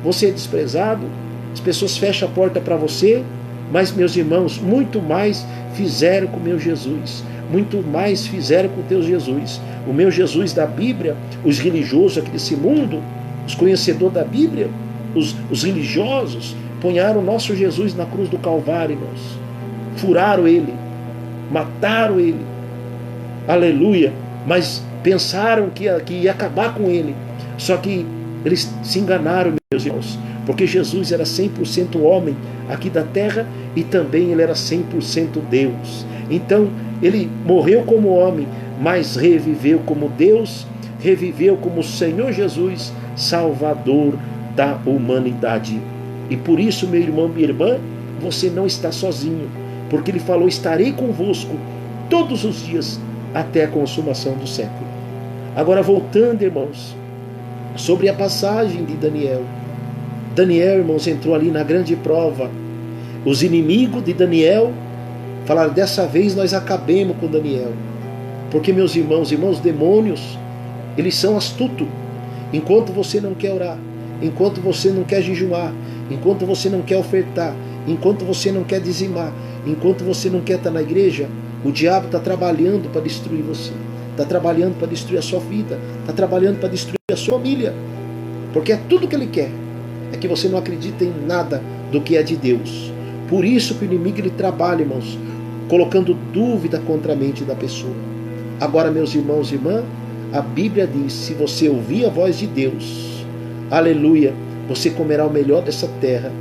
você é desprezado, as pessoas fecham a porta para você, Mas, meus irmãos, muito mais fizeram com o meu Jesus. Muito mais fizeram com o teu Jesus. O meu Jesus da Bíblia, os religiosos aqui desse mundo, os conhecedores da Bíblia, os religiosos, punharam o nosso Jesus na cruz do Calvário, irmãos. Furaram ele, mataram ele. Aleluia. Mas pensaram que ia acabar com ele. Só que eles se enganaram, meus irmãos. Porque Jesus era 100% homem aqui da terra e também ele era 100% Deus. Então, ele morreu como homem, mas reviveu como Deus, reviveu como Senhor Jesus, Salvador da humanidade. E por isso, meu irmão, minha irmã, você não está sozinho, porque ele falou: estarei convosco todos os dias até a consumação do século. Agora, voltando, irmãos, sobre a passagem de Daniel. Daniel, irmãos, entrou ali na grande prova. Os inimigos de Daniel falaram: dessa vez nós acabemos com Daniel. Porque, meus irmãos, os demônios, eles são astutos. Enquanto você não quer orar, enquanto você não quer jejuar, enquanto você não quer ofertar, enquanto você não quer dizimar, enquanto você não quer estar na igreja, o diabo está trabalhando para destruir você. Está trabalhando para destruir a sua vida. Está trabalhando para destruir a sua família. Porque é tudo que ele quer. É que você não acredita em nada do que é de Deus. Por isso que o inimigo ele trabalha, irmãos, colocando dúvida contra a mente da pessoa. Agora, meus irmãos e irmãs, a Bíblia diz: se você ouvir a voz de Deus, aleluia, você comerá o melhor dessa terra.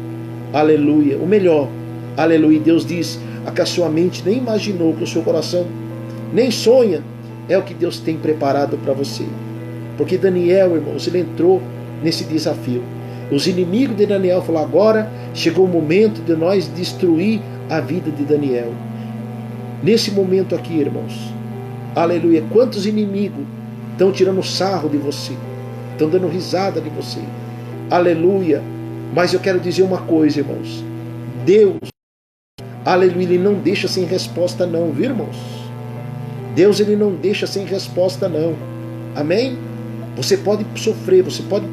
Aleluia, o melhor. Aleluia. E Deus diz: a que a sua mente nem imaginou, que o seu coração nem sonha, é o que Deus tem preparado para você. Porque Daniel, irmãos, ele entrou nesse desafio. Os inimigos de Daniel falaram: agora chegou o momento de nós destruir a vida de Daniel. Nesse momento aqui, irmãos, aleluia, quantos inimigos estão tirando sarro de você, estão dando risada de você, aleluia. Mas eu quero dizer uma coisa, irmãos, Deus, aleluia, ele não deixa sem resposta não, viu, irmãos? Deus, ele não deixa sem resposta não, amém? Você pode sofrer, você pode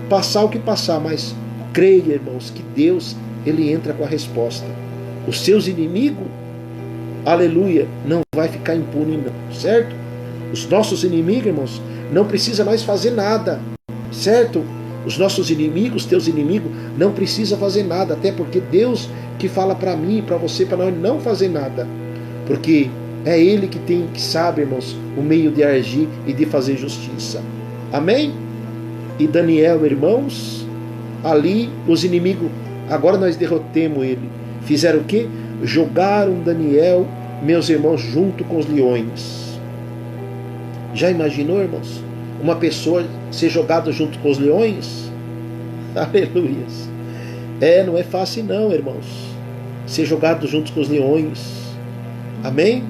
passar o que passar, mas creia, irmãos, que Deus, ele entra com a resposta. Os seus inimigos, aleluia, não vai ficar impune não, certo? Os nossos inimigos, irmãos, não precisa mais fazer nada, certo? Os nossos inimigos, teus inimigos, não precisa fazer nada, até porque Deus que fala para mim, para você, para nós não fazer nada, porque é Ele que sabe, irmãos, o meio de agir e de fazer justiça. Amém? E Daniel, irmãos, ali os inimigos, agora nós derrotemos ele. Fizeram o quê? Jogaram Daniel, meus irmãos, junto com os leões. Já imaginou, irmãos? Uma pessoa ser jogada junto com os leões? Aleluia. Não é fácil não, irmãos. Ser jogado junto com os leões. Amém?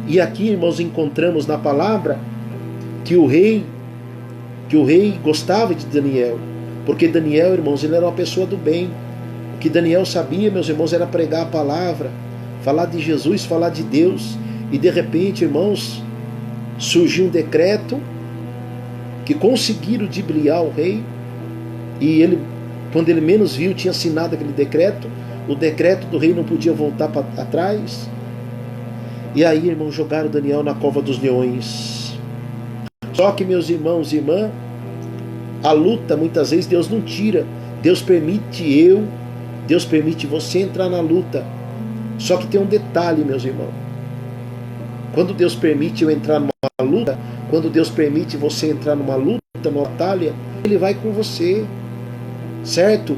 E aqui, irmãos, encontramos na palavra que o rei gostava de Daniel, porque Daniel, irmãos, ele era uma pessoa do bem. O que Daniel sabia, meus irmãos, era pregar a palavra, falar de Jesus, falar de Deus. E de repente, irmãos, surgiu um decreto que conseguiram dibriar o rei, e ele, quando ele menos viu, tinha assinado aquele decreto. O decreto do rei não podia voltar para atrás. E aí, irmãos, jogaram Daniel na cova dos leões. Só que, meus irmãos e irmãs, a luta, muitas vezes, Deus não tira. Deus permite Deus permite você entrar na luta. Só que tem um detalhe, meus irmãos. Quando Deus permite eu entrar numa luta, quando Deus permite você entrar numa luta, numa batalha, Ele vai com você. Certo?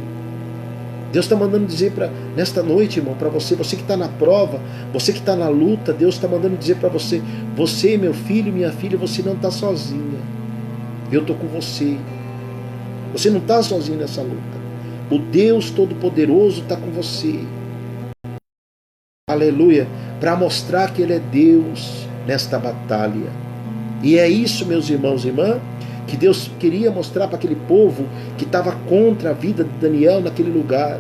Deus está mandando dizer nesta noite, irmão, para você que está na prova, você que está na luta, Deus está mandando dizer para você: você, meu filho, minha filha, você não está sozinha. Eu estou com você. Você não está sozinho nessa luta. O Deus Todo-Poderoso está com você. Aleluia. Para mostrar que Ele é Deus nesta batalha. E é isso, meus irmãos e irmãs, que Deus queria mostrar para aquele povo que estava contra a vida de Daniel naquele lugar.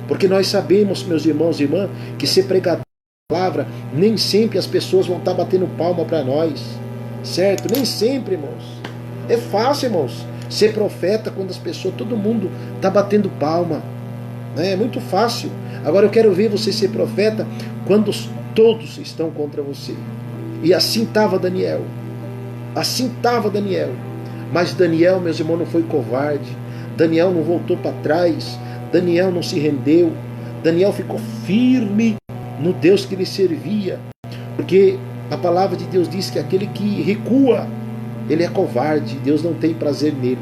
Porque nós sabemos, meus irmãos e irmãs, que ser pregador da palavra, nem sempre as pessoas vão estar batendo palma para nós. Certo? Nem sempre, irmãos. É fácil, irmãos, ser profeta quando as pessoas, todo mundo está batendo palma. É muito fácil. Agora eu quero ver você ser profeta quando todos estão contra você. E assim estava Daniel. Assim estava Daniel. Mas Daniel, meus irmãos, não foi covarde. Daniel não voltou para trás. Daniel não se rendeu. Daniel ficou firme no Deus que ele servia. Porque a palavra de Deus diz que aquele que recua, ele é covarde. Deus não tem prazer nele.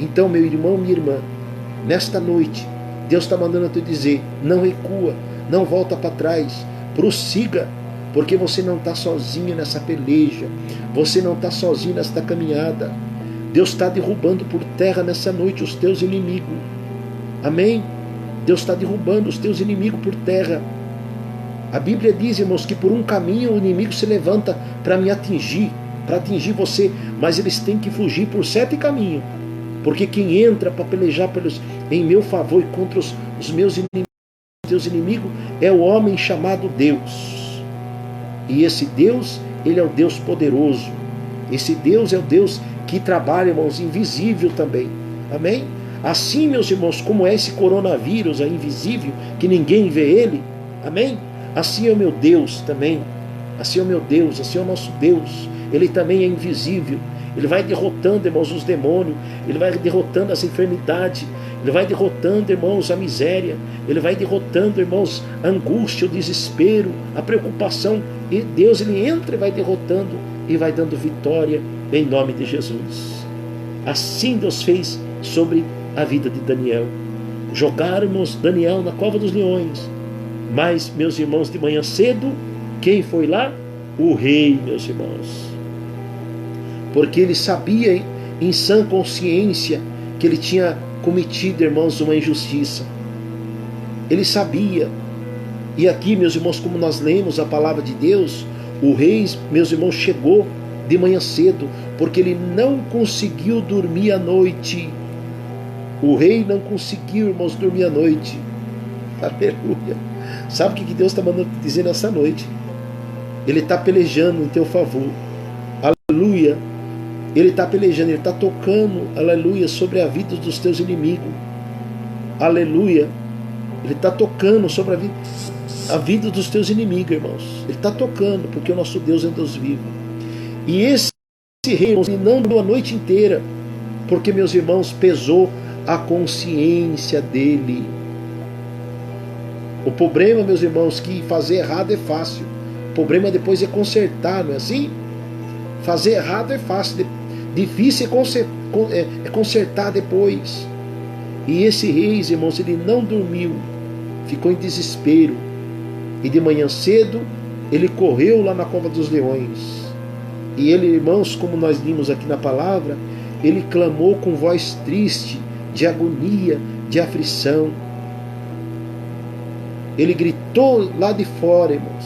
Então, meu irmão, minha irmã, nesta noite, Deus está mandando eu te dizer, não recua, não volta para trás, prossiga, porque você não está sozinho nessa peleja, você não está sozinho nesta caminhada. Deus está derrubando por terra nessa noite os teus inimigos. Amém? Deus está derrubando os teus inimigos por terra. A Bíblia diz, irmãos, que por um caminho o inimigo se levanta para me atingir, para atingir você, mas eles têm que fugir por 7 caminhos. Porque quem entra para pelejar em meu favor e contra os meus inimigos, teus inimigos, é o homem chamado Deus. E esse Deus, ele é o Deus poderoso. Esse Deus é o Deus que trabalha, irmãos, invisível também. Amém? Assim, meus irmãos, como é esse coronavírus é invisível, que ninguém vê ele. Amém? Assim é o meu Deus também. Assim é o meu Deus, assim é o nosso Deus. Ele também é invisível. Ele vai derrotando, irmãos, os demônios. Ele vai derrotando as enfermidades. Ele vai derrotando, irmãos, a miséria. Ele vai derrotando, irmãos, a angústia, o desespero, a preocupação. E Deus, ele entra e vai derrotando e vai dando vitória em nome de Jesus. Assim Deus fez sobre a vida de Daniel. Jogaram-nos Daniel na cova dos leões. Mas, meus irmãos, de manhã cedo, quem foi lá? O rei, meus irmãos. Porque ele sabia em sã consciência que ele tinha cometido, irmãos, uma injustiça. Ele sabia. E aqui, meus irmãos, como nós lemos a palavra de Deus, o rei, meus irmãos, chegou de manhã cedo, porque ele não conseguiu dormir à noite. O rei não conseguiu, irmãos, dormir à noite. Aleluia. Sabe o que Deus está mandando dizer nessa noite? Ele está pelejando em teu favor. Aleluia. Ele está pelejando, ele está tocando, aleluia, sobre a vida dos teus inimigos. Aleluia. Ele está tocando sobre a vida dos teus inimigos, irmãos. Ele está tocando, porque o nosso Deus é um Deus vivo. E esse rei, irmãos, ele não dormiu a noite inteira, porque, meus irmãos, pesou a consciência dele. O problema, meus irmãos, que fazer errado é fácil. O problema depois é consertar, não é assim? Fazer errado é fácil, difícil é consertar depois. E esse rei, irmãos, ele não dormiu, ficou em desespero. E de manhã cedo, ele correu lá na cova dos leões. E ele, irmãos, como nós vimos aqui na palavra, ele clamou com voz triste, de agonia, de aflição. Ele gritou lá de fora, irmãos: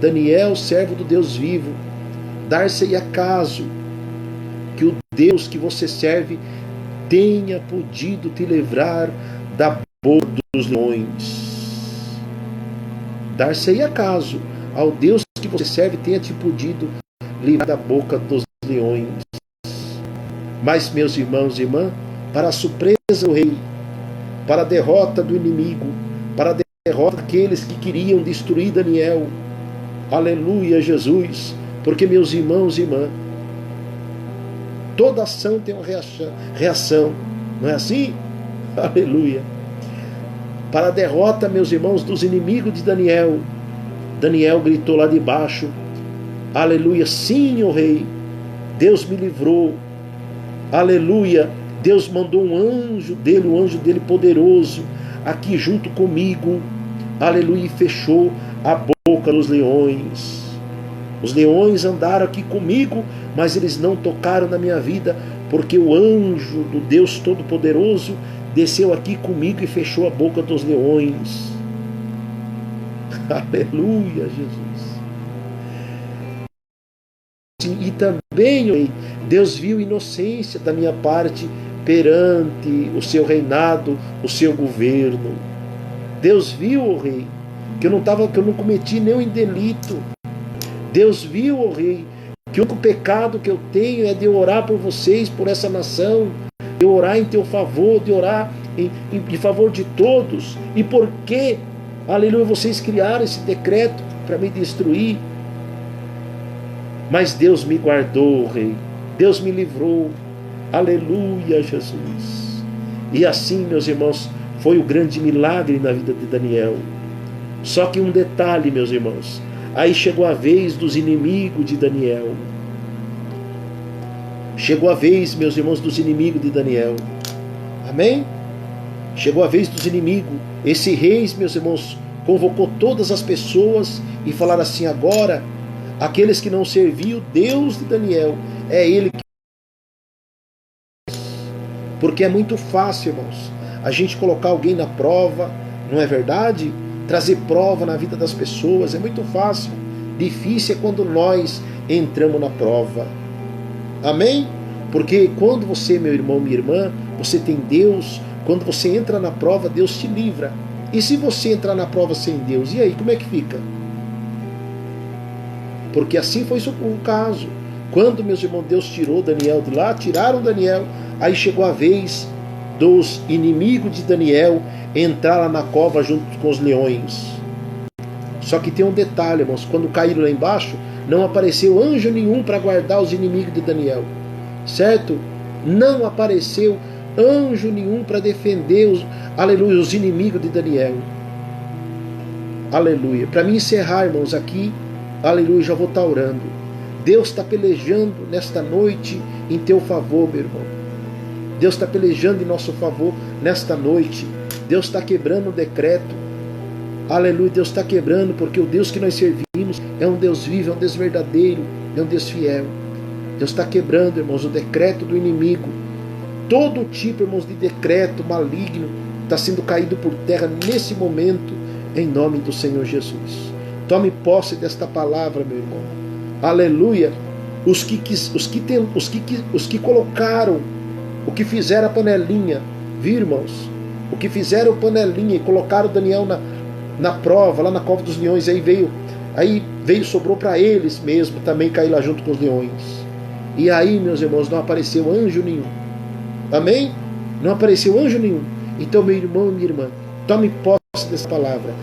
Daniel, servo do Deus vivo, dar-se-ia acaso que o Deus que você serve tenha podido te livrar da boca dos leões. Dar-se-ia acaso ao Deus que você serve tenha te podido livrar da boca dos leões. Mas, meus irmãos e irmãs, para a surpresa do rei, para a derrota do inimigo, para a derrota daqueles que queriam destruir Daniel, aleluia, Jesus, porque, meus irmãos e irmãs, toda ação tem uma reação, não é assim? Aleluia. Para a derrota, meus irmãos, dos inimigos de Daniel, Daniel gritou lá de baixo: aleluia, sim, ó rei, Deus me livrou, aleluia, Deus mandou um anjo dele poderoso, aqui junto comigo, aleluia, e fechou a boca dos leões. Os leões andaram aqui comigo, mas eles não tocaram na minha vida, porque o anjo do Deus Todo-Poderoso desceu aqui comigo e fechou a boca dos leões. Aleluia, Jesus. E também, Deus viu inocência da minha parte perante o seu reinado, o seu governo. Deus viu, ó rei, que eu não cometi nenhum delito. Deus viu, ó rei, que o único pecado que eu tenho é de orar por vocês, por essa nação, de orar em teu favor, de orar em favor de todos. E por que, aleluia, vocês criaram esse decreto para me destruir? Mas Deus me guardou, Rei. Deus me livrou. Aleluia, Jesus. E assim, meus irmãos, foi o grande milagre na vida de Daniel. Só que um detalhe, meus irmãos. Aí chegou a vez dos inimigos de Daniel. Chegou a vez, meus irmãos, dos inimigos de Daniel. Amém? Chegou a vez dos inimigos. Esse rei, meus irmãos, convocou todas as pessoas e falaram assim: agora, aqueles que não serviam o Deus de Daniel, é ele que... Porque é muito fácil, irmãos, a gente colocar alguém na prova, não é verdade? Trazer prova na vida das pessoas é muito fácil. Difícil é quando nós entramos na prova. Amém? Porque quando você, meu irmão, minha irmã, você tem Deus, quando você entra na prova, Deus te livra. E se você entrar na prova sem Deus, e aí, como é que fica? Porque assim foi o caso. Quando, meus irmãos, Deus tirou Daniel de lá, tiraram Daniel, aí chegou a vez dos inimigos de Daniel entrar lá na cova junto com os leões. Só que tem um detalhe, irmãos, quando caíram lá embaixo, não apareceu anjo nenhum para guardar os inimigos de Daniel, certo? Não apareceu anjo nenhum para defender aleluia, os inimigos de Daniel. Aleluia. Para mim encerrar, irmãos, aqui, aleluia, já vou estar orando. Deus está pelejando nesta noite em teu favor, meu irmão. Deus está pelejando em nosso favor nesta noite. Deus está quebrando o decreto. Aleluia, Deus está quebrando, porque o Deus que nós servimos é um Deus vivo, é um Deus verdadeiro, é um Deus fiel. Deus está quebrando, irmãos, o decreto do inimigo. Todo tipo, irmãos, de decreto maligno está sendo caído por terra nesse momento, em nome do Senhor Jesus. Tome posse desta palavra, meu irmão. Aleluia. Os que colocaram, o que fizeram a panelinha, viu, irmãos? O que fizeram panelinha e colocaram Daniel na prova, lá na cova dos leões, aí veio, sobrou para eles mesmo também cair lá junto com os leões. E aí, meus irmãos, não apareceu anjo nenhum. Amém? Não apareceu anjo nenhum. Então, meu irmão e minha irmã, tome posse dessa palavra.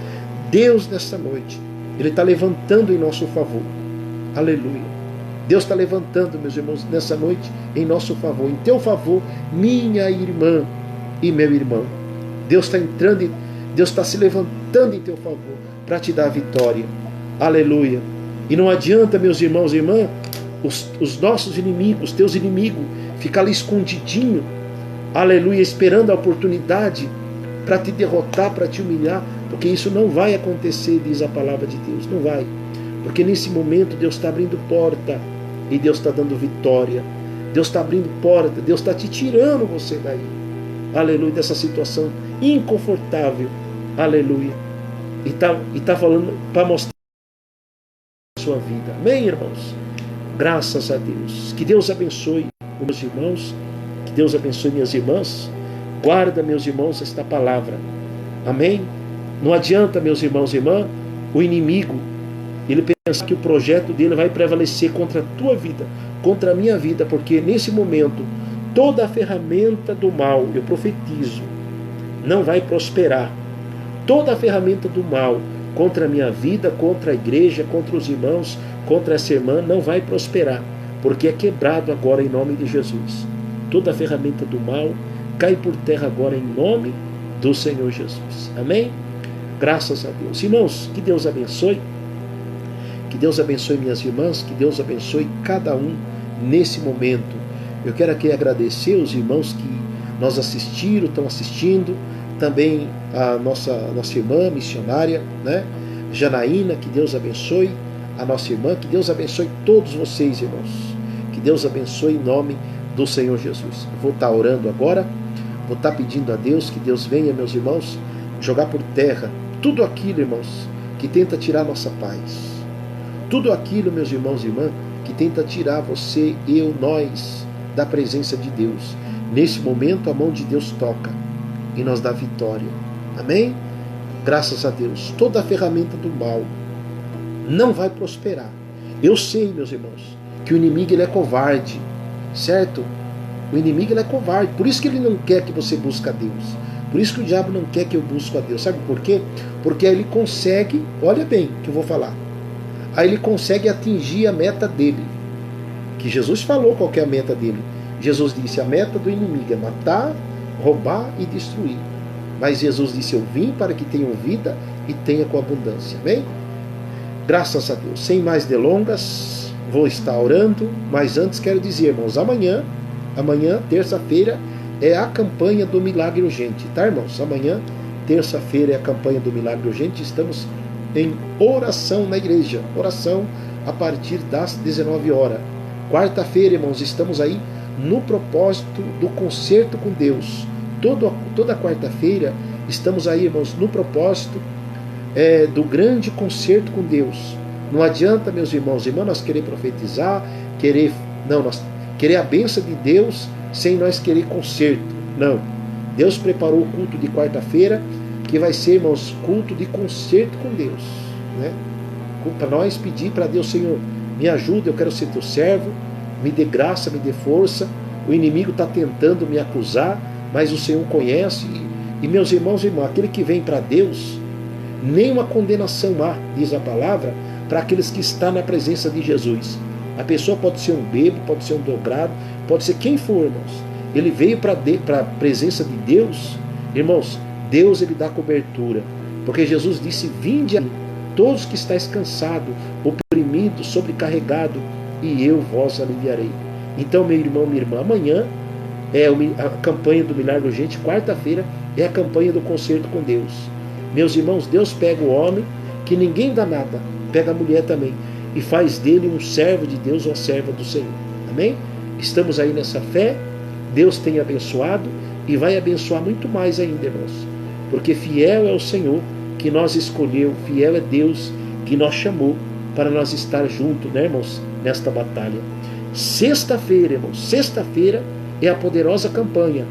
Deus, nessa noite, Ele está levantando em nosso favor. Aleluia. Deus está levantando, meus irmãos, nessa noite, em nosso favor, em teu favor, minha irmã e meu irmão. Deus está entrando, Deus está se levantando em teu favor para te dar a vitória. Aleluia. E não adianta, meus irmãos e irmãs, os nossos inimigos, teus inimigos, ficar ali escondidinho, aleluia, esperando a oportunidade para te derrotar, para te humilhar, porque isso não vai acontecer, diz a palavra de Deus, não vai. Porque nesse momento Deus está abrindo porta e Deus está dando vitória. Deus está abrindo porta, Deus está te tirando você daí. Aleluia, dessa situação inconfortável. Aleluia. E tá falando para mostrar a sua vida. Amém, irmãos? Graças a Deus. Que Deus abençoe os meus irmãos. Que Deus abençoe minhas irmãs. Guarda, meus irmãos, esta palavra. Amém? Não adianta, meus irmãos e irmãs, o inimigo, ele pensa que o projeto dele vai prevalecer contra a tua vida, contra a minha vida, porque nesse momento, toda a ferramenta do mal, eu profetizo, não vai prosperar. Toda a ferramenta do mal contra a minha vida, contra a igreja, contra os irmãos, contra essa irmã, não vai prosperar, porque é quebrado agora em nome de Jesus. Toda a ferramenta do mal cai por terra agora em nome do Senhor Jesus. Amém? Graças a Deus. Irmãos, que Deus abençoe. Que Deus abençoe minhas irmãs, que Deus abençoe cada um nesse momento. Eu quero aqui agradecer os irmãos que nos assistiram, estão assistindo, também a nossa irmã missionária, né? Janaína, que Deus abençoe a nossa irmã, que Deus abençoe todos vocês, irmãos. Que Deus abençoe em nome do Senhor Jesus. Eu vou estar orando agora, vou estar pedindo a Deus que Deus venha, meus irmãos, jogar por terra tudo aquilo, irmãos, que tenta tirar nossa paz. Tudo aquilo, meus irmãos e irmãs, que tenta tirar você, eu, nós, da presença de Deus. Nesse momento, a mão de Deus toca e nos dá vitória. Amém? Graças a Deus. Toda a ferramenta do mal não vai prosperar. Eu sei, meus irmãos, que o inimigo ele é covarde, certo? O inimigo ele é covarde. Por isso que ele não quer que você busque a Deus. Por isso que o diabo não quer que eu busque a Deus. Sabe por quê? Porque aí ele consegue, olha bem o que eu vou falar, aí ele consegue atingir a meta dele. Que Jesus falou qual que é a meta dele. Jesus disse, a meta do inimigo é matar, roubar e destruir. Mas Jesus disse, eu vim para que tenham vida e tenha com abundância. Amém? Graças a Deus. Sem mais delongas, vou estar orando, mas antes quero dizer, irmãos, amanhã, terça-feira, é a campanha do Milagre Urgente, tá, irmãos? Amanhã, terça-feira, é a campanha do Milagre Urgente. Estamos em oração na igreja. Oração a partir das 19 horas. Quarta-feira, irmãos, estamos aí no propósito do concerto com Deus. Toda quarta-feira estamos aí, irmãos, no propósito do grande concerto com Deus. Não adianta, meus irmãos e irmãs, nós querer profetizar, querer a bênção de Deus sem nós querer concerto. Não. Deus preparou o culto de quarta-feira, que vai ser, irmãos, culto de concerto com Deus, né? Para nós pedir para Deus, Senhor, me ajuda, eu quero ser teu servo, me dê graça, me dê força. O inimigo está tentando me acusar, mas o Senhor conhece. E meus irmãos e irmãs, aquele que vem para Deus, nenhuma condenação há, diz a palavra, para aqueles que estão na presença de Jesus. A pessoa pode ser um bêbado, pode ser um dobrado, pode ser quem for, irmãos. Ele veio para a presença de Deus, irmãos. Deus, ele dá cobertura, porque Jesus disse, vinde a mim, todos que estáis cansados, oprimidos, sobrecarregados, e eu vos aliviarei. Então, meu irmão, minha irmã, amanhã é a campanha do Milagre Urgente, quarta-feira é a campanha do concerto com Deus. Meus irmãos, Deus pega o homem, que ninguém dá nada, pega a mulher também, e faz dele um servo de Deus, uma serva do Senhor. Amém? Estamos aí nessa fé, Deus tem abençoado e vai abençoar muito mais ainda, irmãos. Porque fiel é o Senhor que nós escolheu, fiel é Deus que nos chamou para nós estar juntos, né, irmãos, nesta batalha. Sexta-feira, irmãos, sexta-feira é a poderosa campanha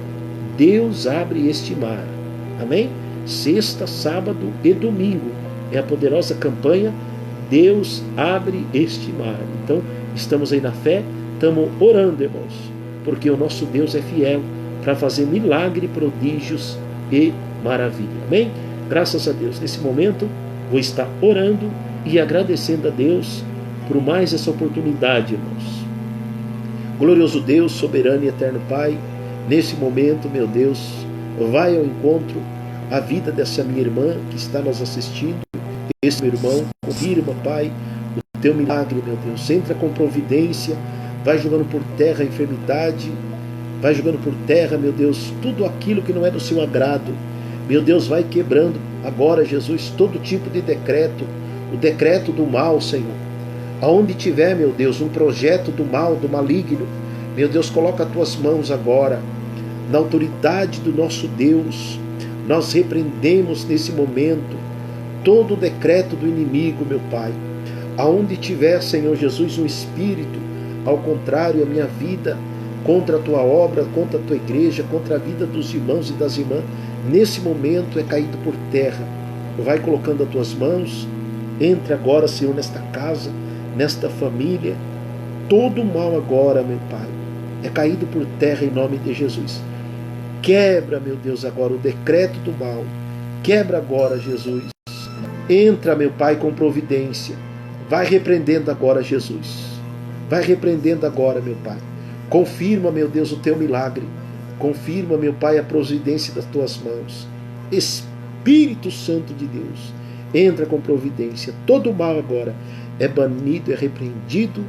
Deus abre este mar. Amém? Sexta, sábado e domingo é a poderosa campanha Deus abre este mar. Então, estamos aí na fé, estamos orando, irmãos, porque o nosso Deus é fiel para fazer milagre, prodígios e maravilha. Amém? Graças a Deus. Nesse momento, vou estar orando e agradecendo a Deus por mais essa oportunidade, irmãos. Glorioso Deus, soberano e eterno Pai, nesse momento, meu Deus, vai ao encontro a vida dessa minha irmã que está nos assistindo. Esse meu irmão, confirma, Pai, o teu milagre, meu Deus. Entra com providência, vai jogando por terra a enfermidade, vai jogando por terra, meu Deus, tudo aquilo que não é do seu agrado. Meu Deus, vai quebrando agora, Jesus, todo tipo de decreto, o decreto do mal, Senhor. Aonde tiver, meu Deus, um projeto do mal, do maligno, meu Deus, coloca as tuas mãos agora, na autoridade do nosso Deus. Nós repreendemos nesse momento todo o decreto do inimigo, meu Pai. Aonde tiver, Senhor Jesus, um espírito, ao contrário, a minha vida, contra a tua obra, contra a tua igreja, contra a vida dos irmãos e das irmãs, nesse momento é caído por terra. Vai colocando as tuas mãos, entre agora, Senhor, nesta casa, nesta família, todo o mal agora, meu Pai, é caído por terra em nome de Jesus. Quebra, meu Deus, agora o decreto do mal, quebra agora, Jesus. Entra, meu Pai, com providência, vai repreendendo agora, Jesus, vai repreendendo agora, meu Pai. Confirma, meu Deus, o teu milagre. Confirma, meu Pai, a providência das tuas mãos. Espírito Santo de Deus, entra com providência. Todo o mal agora é banido, é repreendido,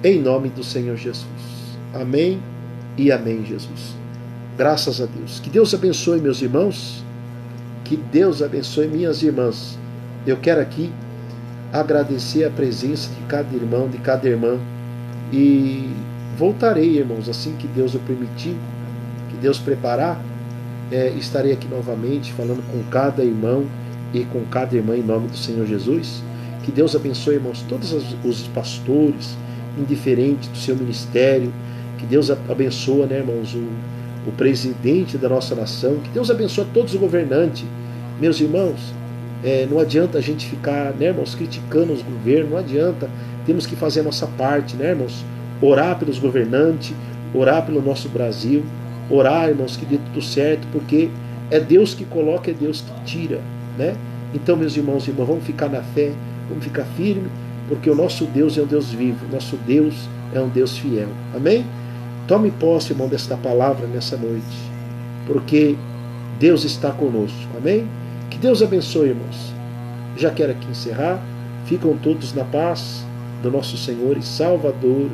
em nome do Senhor Jesus. Amém e amém, Jesus. Graças a Deus. Que Deus abençoe meus irmãos. Que Deus abençoe minhas irmãs. Eu quero aqui agradecer a presença de cada irmão, de cada irmã. E voltarei, irmãos, assim que Deus o permitir, que Deus preparar, estarei aqui novamente falando com cada irmão e com cada irmã em nome do Senhor Jesus. Que Deus abençoe, irmãos, todos os pastores, indiferentes do seu ministério. Que Deus abençoe, né, irmãos, o presidente da nossa nação. Que Deus abençoe todos os governantes. Meus irmãos, não adianta a gente ficar, né, irmãos, criticando os governos, não adianta. Temos que fazer a nossa parte, né, irmãos? Orar pelos governantes, orar pelo nosso Brasil, orar, irmãos, que dê tudo certo, porque É Deus que coloca, é Deus que tira, né? Então, meus irmãos e irmãs, vamos ficar na fé, vamos ficar firme, porque o nosso Deus é um Deus vivo, nosso Deus é um Deus fiel. Amém? Tome posse, irmão, desta palavra nessa noite, porque Deus está conosco. Amém? Que Deus abençoe, irmãos. Já quero aqui encerrar. Ficam todos na paz do nosso Senhor e Salvador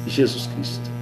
Jesus Cristo.